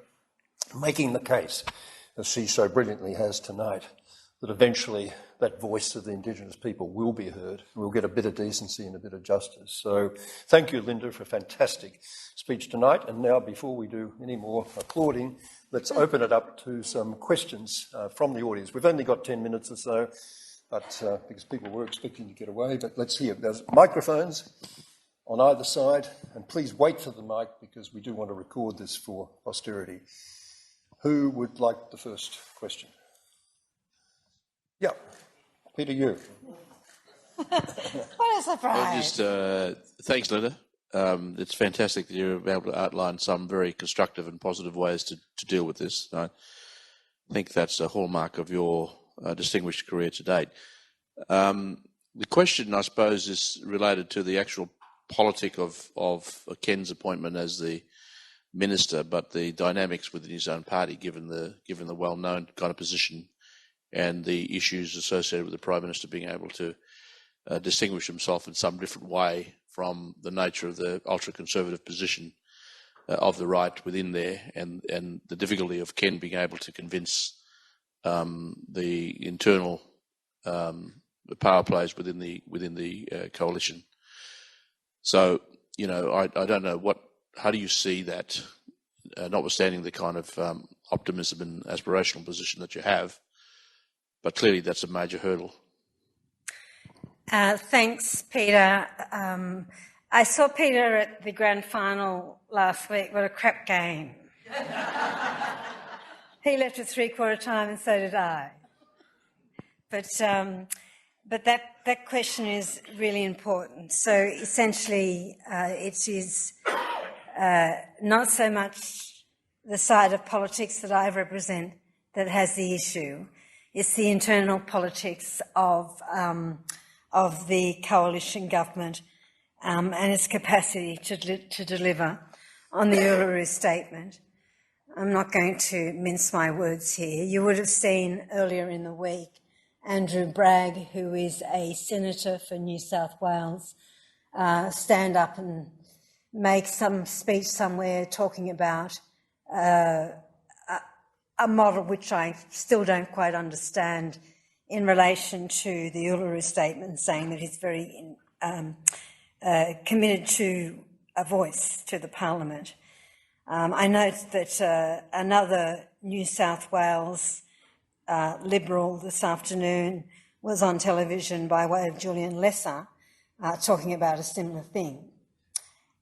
making the case, as she so brilliantly has tonight, that eventually that voice of the Indigenous people will be heard, and we'll get a bit of decency and a bit of justice. So thank you, Linda, for a fantastic speech tonight. And now, before we do any more applauding, let's open it up to some questions from the audience. We've only got 10 minutes or so, but because people were expecting to get away, but let's hear. There's microphones on either side, and please wait for the mic because we do want to record this for posterity. Who would like the first question? Yeah, Peter, you. What a surprise. Thanks, Linda. It's fantastic that you're able to outline some very constructive and positive ways to deal with this. I think that's a hallmark of your distinguished career to date. The question, I suppose, is related to the actual politic of Ken's appointment as the minister, but the dynamics within his own party, given the well-known kind of position and the issues associated with the Prime Minister being able to distinguish himself in some different way from the nature of the ultra-conservative position of the right within there, and the difficulty of Ken being able to convince the internal power plays within the coalition. So, I don't know how do you see that, notwithstanding the kind of optimism and aspirational position that you have, but clearly that's a major hurdle. Thanks, Peter. I saw Peter at the grand final last week. What a crap game. He left at three-quarter time and so did I. But that question is really important. So essentially it is not so much the side of politics that I represent that has the issue. It's the internal politics of the coalition government and its capacity to deliver on the Uluru Statement. I'm not going to mince my words here. You would have seen earlier in the week Andrew Bragg, who is a senator for New South Wales, stand up and make some speech somewhere talking about a model which I still don't quite understand in relation to the Uluru Statement, saying that he's very committed to a voice to the Parliament. I note that another New South Wales Liberal this afternoon was on television by way of Julian Lesser talking about a similar thing.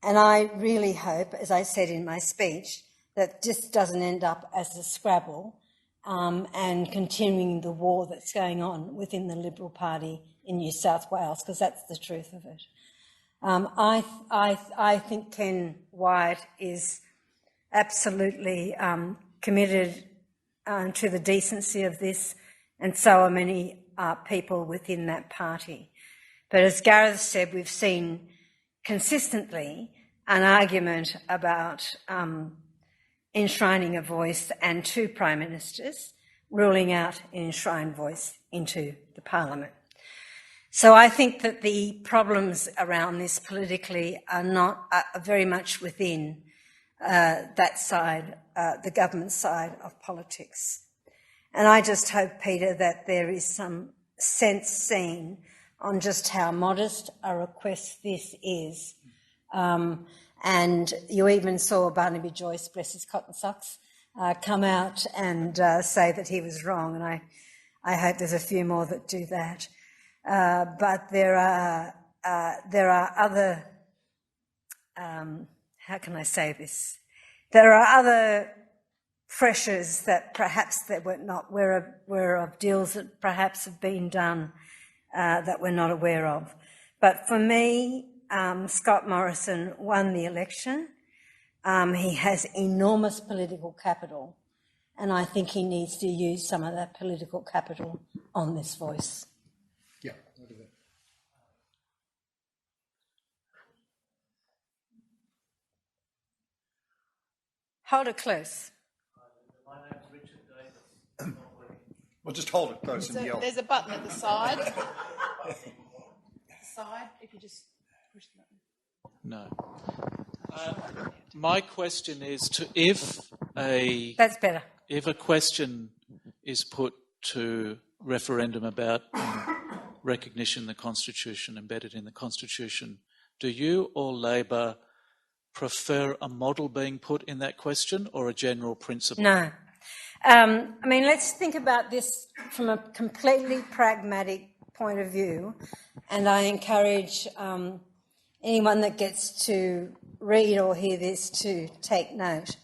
And I really hope, as I said in my speech, that this doesn't end up as a Scrabble and continuing the war that's going on within the Liberal Party in New South Wales, because that's the truth of it. I think Ken Wyatt is absolutely committed to the decency of this, and so are many people within that party. But as Gareth said, we've seen consistently an argument about enshrining a voice and two prime ministers ruling out an enshrined voice into the Parliament. So I think that the problems around this politically are very much within that side, the government side of politics. And I just hope, Peter, that there is some sense seen on just how modest a request this is. And you even saw Barnaby Joyce, bless his cotton socks, come out and say that he was wrong, and I hope there's a few more that do that. But there are other, how can I say this? There are other pressures that perhaps they were not aware of, deals that perhaps have been done that we're not aware of. But for me, Scott Morrison won the election. He has enormous political capital, and I think he needs to use some of that political capital on this voice. Yeah, I'll do that. Hold it close. Well, just hold it close and yell. There's a button at the side. If you just push the button. No. My question is That's better. if a question is put to referendum about recognition in the Constitution, embedded in the Constitution, do you or Labor prefer a model being put in that question or a general principle? No. Let's think about this from a completely pragmatic point of view, and I encourage anyone that gets to read or hear this to take note.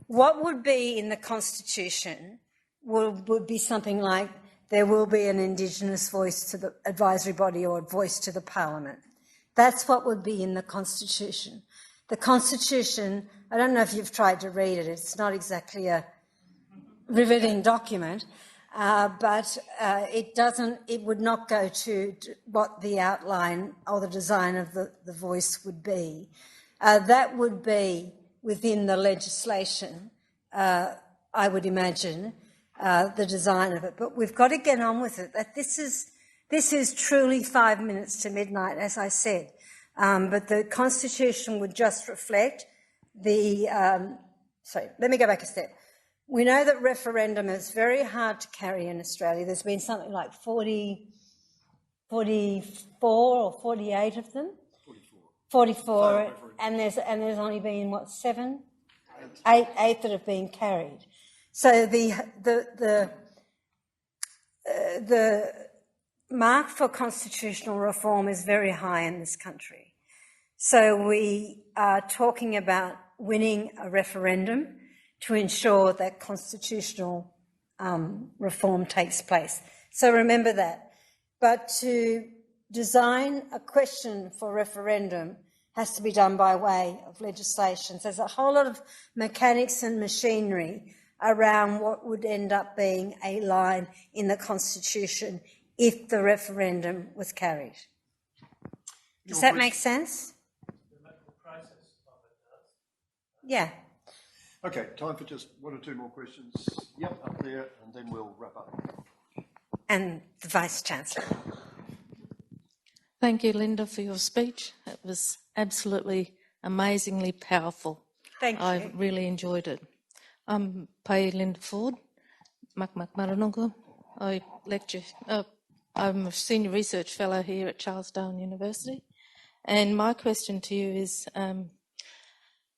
What would be in the Constitution would be something like there will be an Indigenous voice to the advisory body or a voice to the Parliament. That's what would be in the Constitution. The Constitution, I don't know if you've tried to read it, it's not exactly a riveting document, but it would not go to what the outline or the design of the voice would be. That would be within the legislation, I would imagine, the design of it. But we've got to get on with it. That this is truly 5 minutes to midnight, as I said. But the Constitution would just reflect the... sorry, let me go back a step. We know that referendum is very hard to carry in Australia. There's been something like 44 or 48 of them. 44, and there's only been, what, 7? Eight that have been carried. So the mark for constitutional reform is very high in this country. So we are talking about winning a referendum to ensure that constitutional reform takes place. So remember that. But to design a question for referendum has to be done by way of legislation. So there's a whole lot of mechanics and machinery around what would end up being a line in the Constitution if the referendum was carried. Does that make sense? Yeah. Okay, time for just one or two more questions. Yep, up there, and then we'll wrap up. And the Vice-Chancellor. Thank you, Linda, for your speech. It was absolutely amazingly powerful. Thank you. I really enjoyed it. I'm Pai Linda Ford, Maranunga. I lecture. I'm a senior research fellow here at Darwin University, and my question to you is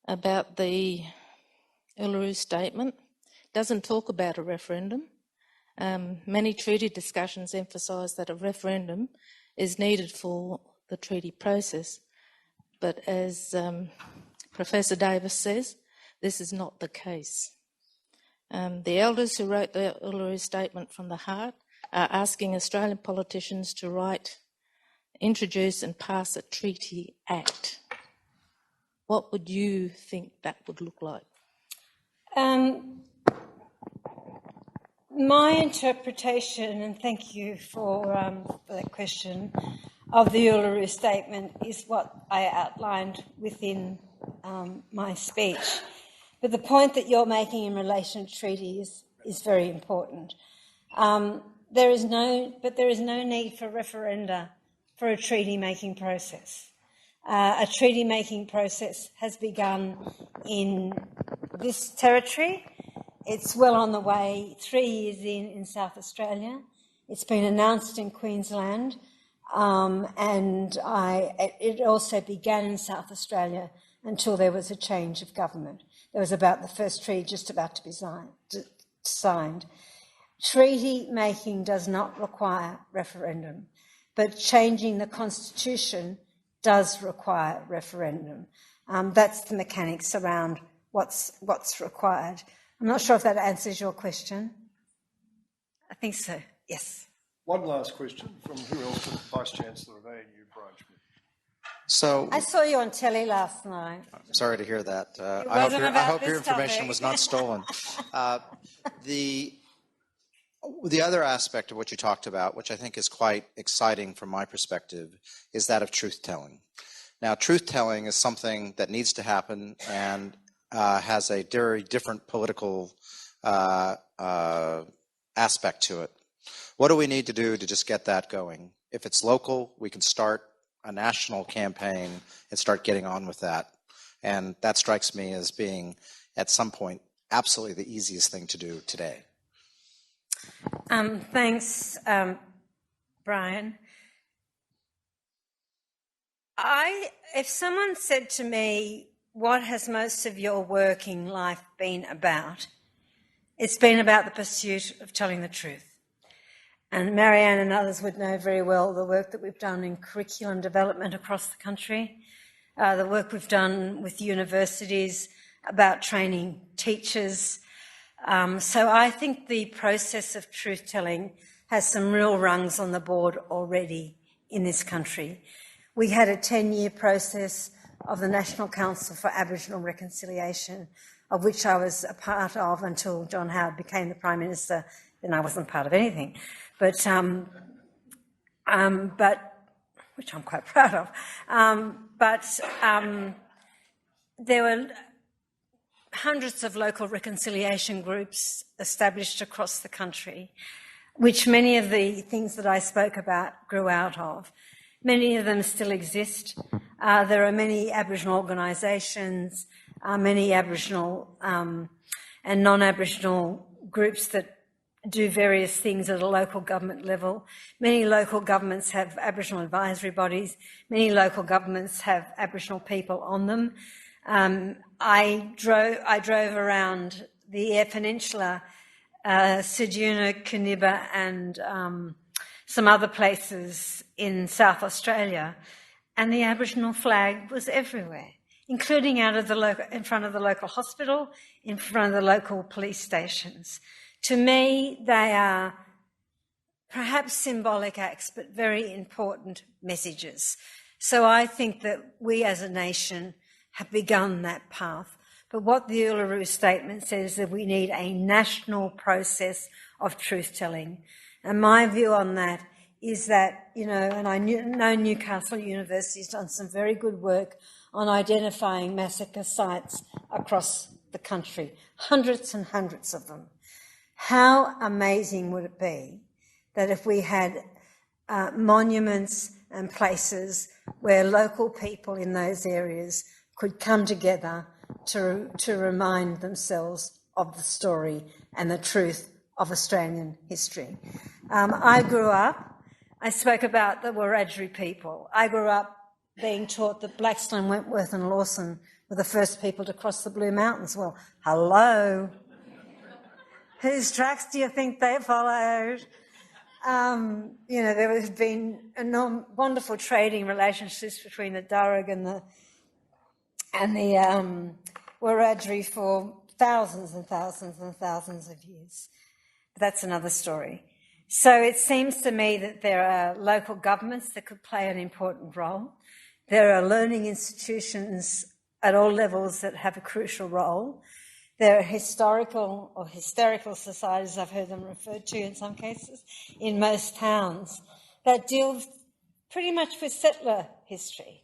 about the Uluru Statement. It doesn't talk about a referendum. Many treaty discussions emphasise that a referendum is needed for the treaty process, but as Professor Davis says, this is not the case. The elders who wrote the Uluru Statement from the heart are asking Australian politicians to write, introduce and pass a treaty act. What would you think that would look like? My interpretation, and thank you for that question, of the Uluru Statement is what I outlined within my speech. But the point that you're making in relation to treaties is very important. There is no need for referenda for a treaty-making process. A treaty-making process has begun in this territory. It's well on the way, 3 years in South Australia. It's been announced in Queensland, and it also began in South Australia until there was a change of government. There was about the first treaty just about to be signed. Treaty making does not require referendum, but changing the Constitution does require referendum. That's the mechanics around what's required. I'm not sure if that answers your question. I think so, yes. One last question from who else? The Vice-Chancellor of ANU, Brian Schmidt. So I saw you on telly last night. I'm sorry to hear that. I hope your information was not stolen. The other aspect of what you talked about, which I think is quite exciting from my perspective, is that of truth-telling. Now, truth-telling is something that needs to happen and has a very different political aspect to it. What do we need to do to just get that going? If it's local, we can start a national campaign and start getting on with that. And that strikes me as being, at some point, absolutely the easiest thing to do today. Thanks, Brian. If someone said to me, what has most of your working life been about? It's been about the pursuit of telling the truth. And Marianne and others would know very well the work that we've done in curriculum development across the country, the work we've done with universities about training teachers. So I think the process of truth-telling has some real rungs on the board already in this country. We had a 10-year process of the National Council for Aboriginal Reconciliation, of which I was a part of until John Howard became the Prime Minister. Then I wasn't part of anything, but which I'm quite proud of. There were hundreds of local reconciliation groups established across the country, which many of the things that I spoke about grew out of. Many of them still exist. There are many Aboriginal organisations, many Aboriginal and non-Aboriginal groups that do various things at a local government level. Many local governments have Aboriginal advisory bodies. Many local governments have Aboriginal people on them. I drove around the Eyre Peninsula, Ceduna, Caniba, and some other places in South Australia, and the Aboriginal flag was everywhere, including in front of the local hospital, in front of the local police stations. To me, they are perhaps symbolic acts, but very important messages. So I think that we as a nation have begun that path. But what the Uluru Statement says is that we need a national process of truth-telling. And my view on that is that, and I know Newcastle University has done some very good work on identifying massacre sites across the country, hundreds and hundreds of them. How amazing would it be that if we had monuments and places where local people in those areas could come together to remind themselves of the story and the truth of Australian history. I spoke about the Wiradjuri people. I grew up being taught that Blackstone, Wentworth and Lawson were the first people to cross the Blue Mountains. Well, hello. Whose tracks do you think they followed? There have been wonderful trading relationships between the Darug and the Wiradjuri for thousands and thousands and thousands of years. But that's another story. So it seems to me that there are local governments that could play an important role. There are learning institutions at all levels that have a crucial role. There are historical or hysterical societies, I've heard them referred to in some cases, in most towns, that deal pretty much with settler history.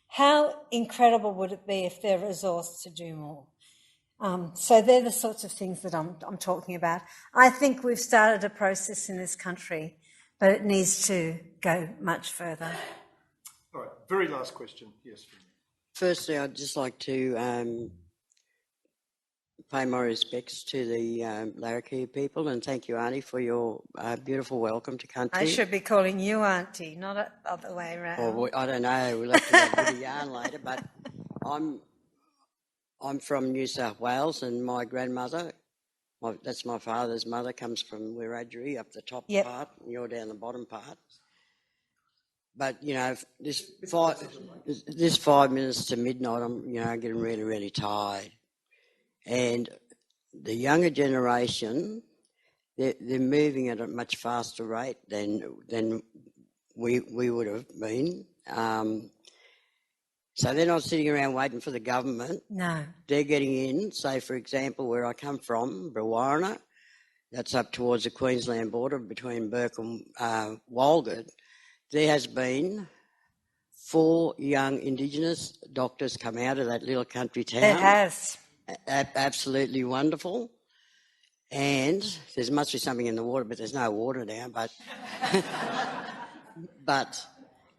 How incredible would it be if they're resourced to do more? So they're the sorts of things that I'm talking about. I think we've started a process in this country, but it needs to go much further. All right, very last question. Yes. Firstly, I'd just like to pay my respects to the Larrakia people, and thank you, Auntie, for your beautiful welcome to country. I should be calling you Auntie, not the other way around. Well, I don't know. We'll have to have a bit of yarn later, but I'm from New South Wales, and my grandmother, that's my father's mother, comes from Wiradjuri, up the top part, and you're down the bottom part. But, this 5 minutes to midnight, I'm, getting really, really tired. And the younger generation, they're moving at a much faster rate than we would have been. So they're not sitting around waiting for the government. No. They're getting in. Say, for example, where I come from, Brewarrina, that's up towards the Queensland border between Burke and Walgett. There has been 4 young Indigenous doctors come out of that little country town. It has. Absolutely wonderful. And there must be something in the water, but there's no water now. But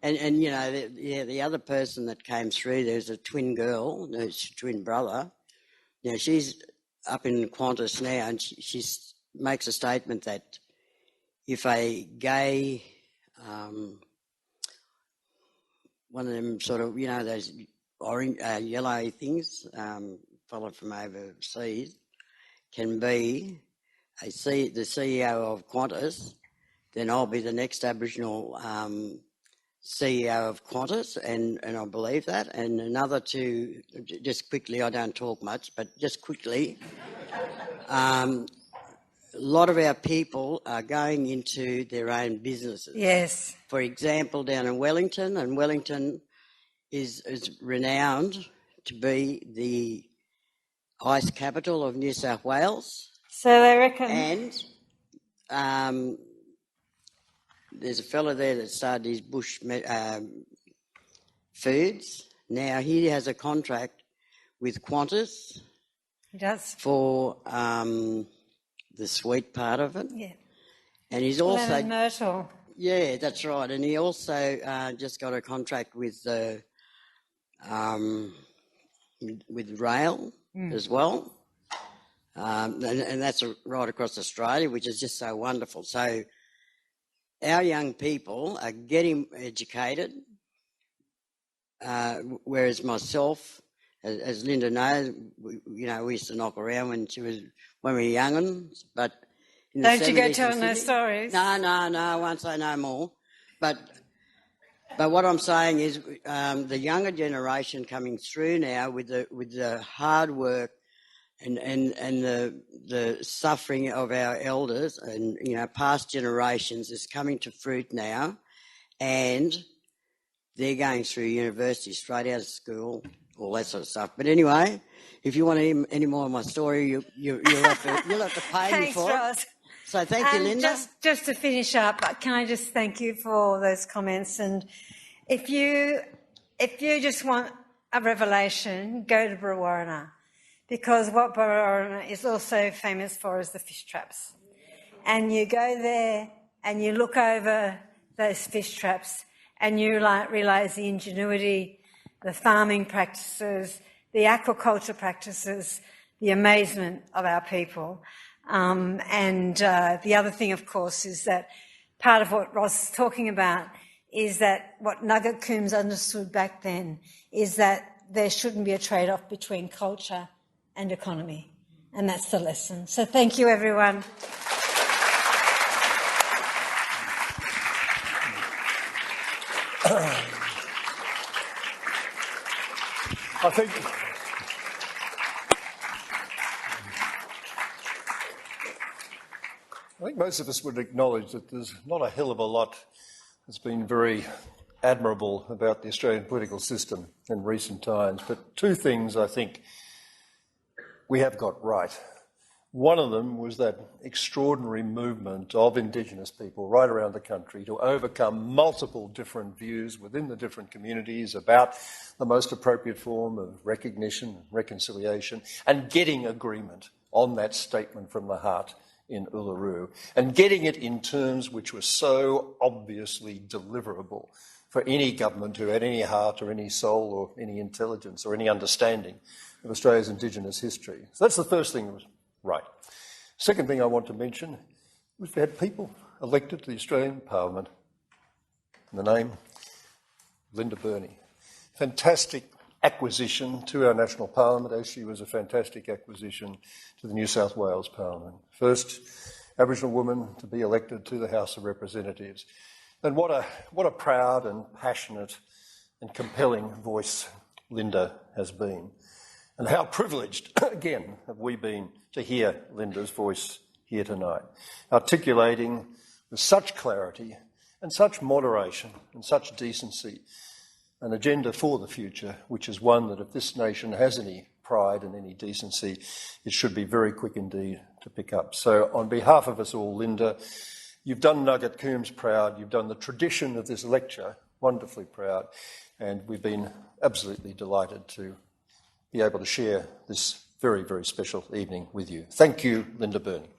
the other person that came through, there's a twin girl, there's a twin brother. She's up in Qantas now, and she makes a statement that if a gay, one of them sort of, those orange, yellow things, fellow from overseas, can be the CEO of Qantas, then I'll be the next Aboriginal CEO of Qantas, and I believe that. And another two, just quickly, I don't talk much, but just quickly, lot of our people are going into their own businesses. Yes. For example, down in Wellington, and Wellington is renowned to be the ice capital of New South Wales. So they reckon... And there's a fella there that started his bush foods. Now he has a contract with Qantas. He does. For the sweet part of it. Yeah. And he's also... Lemon myrtle. Yeah, that's right. And he also just got a contract with rail as well. And that's right across Australia, which is just so wonderful. So our young people are getting educated, whereas myself, as Linda knows, we used to knock around when we were young'uns, but... Don't you go telling those stories? No, I won't say no more. But what I'm saying is the younger generation coming through now with the hard work and the suffering of our elders and past generations is coming to fruit now, and they're going through university straight out of school, all that sort of stuff. But anyway, if you want any more of my story, you'll have to pay me for it. So thank you, Linda. Just to finish up, can I just thank you for those comments? And if you just want a revelation, go to Brewarrina, because what Brewarrina is also famous for is the fish traps. And you go there and you look over those fish traps and you realise the ingenuity, the farming practices, the aquaculture practices, the amazement of our people. And the other thing, of course, is that part of what Ross is talking about is that what Nugget Coombs understood back then is that there shouldn't be a trade-off between culture and economy. And that's the lesson. So thank you, everyone. I think most of us would acknowledge that there's not a hell of a lot that's been very admirable about the Australian political system in recent times, but two things I think we have got right. One of them was that extraordinary movement of Indigenous people right around the country to overcome multiple different views within the different communities about the most appropriate form of recognition and reconciliation, and getting agreement on that statement from the heart in Uluru, and getting it in terms which were so obviously deliverable for any government who had any heart or any soul or any intelligence or any understanding of Australia's Indigenous history. So that's the first thing that was right. Second thing I want to mention was we had people elected to the Australian Parliament in the name Linda Burney. Fantastic acquisition to our national parliament, as she was a fantastic acquisition to the New South Wales Parliament. First Aboriginal woman to be elected to the House of Representatives. And what a proud and passionate and compelling voice Linda has been. And how privileged, again, have we been to hear Linda's voice here tonight, articulating with such clarity and such moderation and such decency an agenda for the future, which is one that if this nation has any pride and any decency, it should be very quick indeed to pick up. So on behalf of us all, Linda, you've done Nugget Coombs proud, you've done the tradition of this lecture wonderfully proud, and we've been absolutely delighted to be able to share this very, very special evening with you. Thank you, Linda Burney.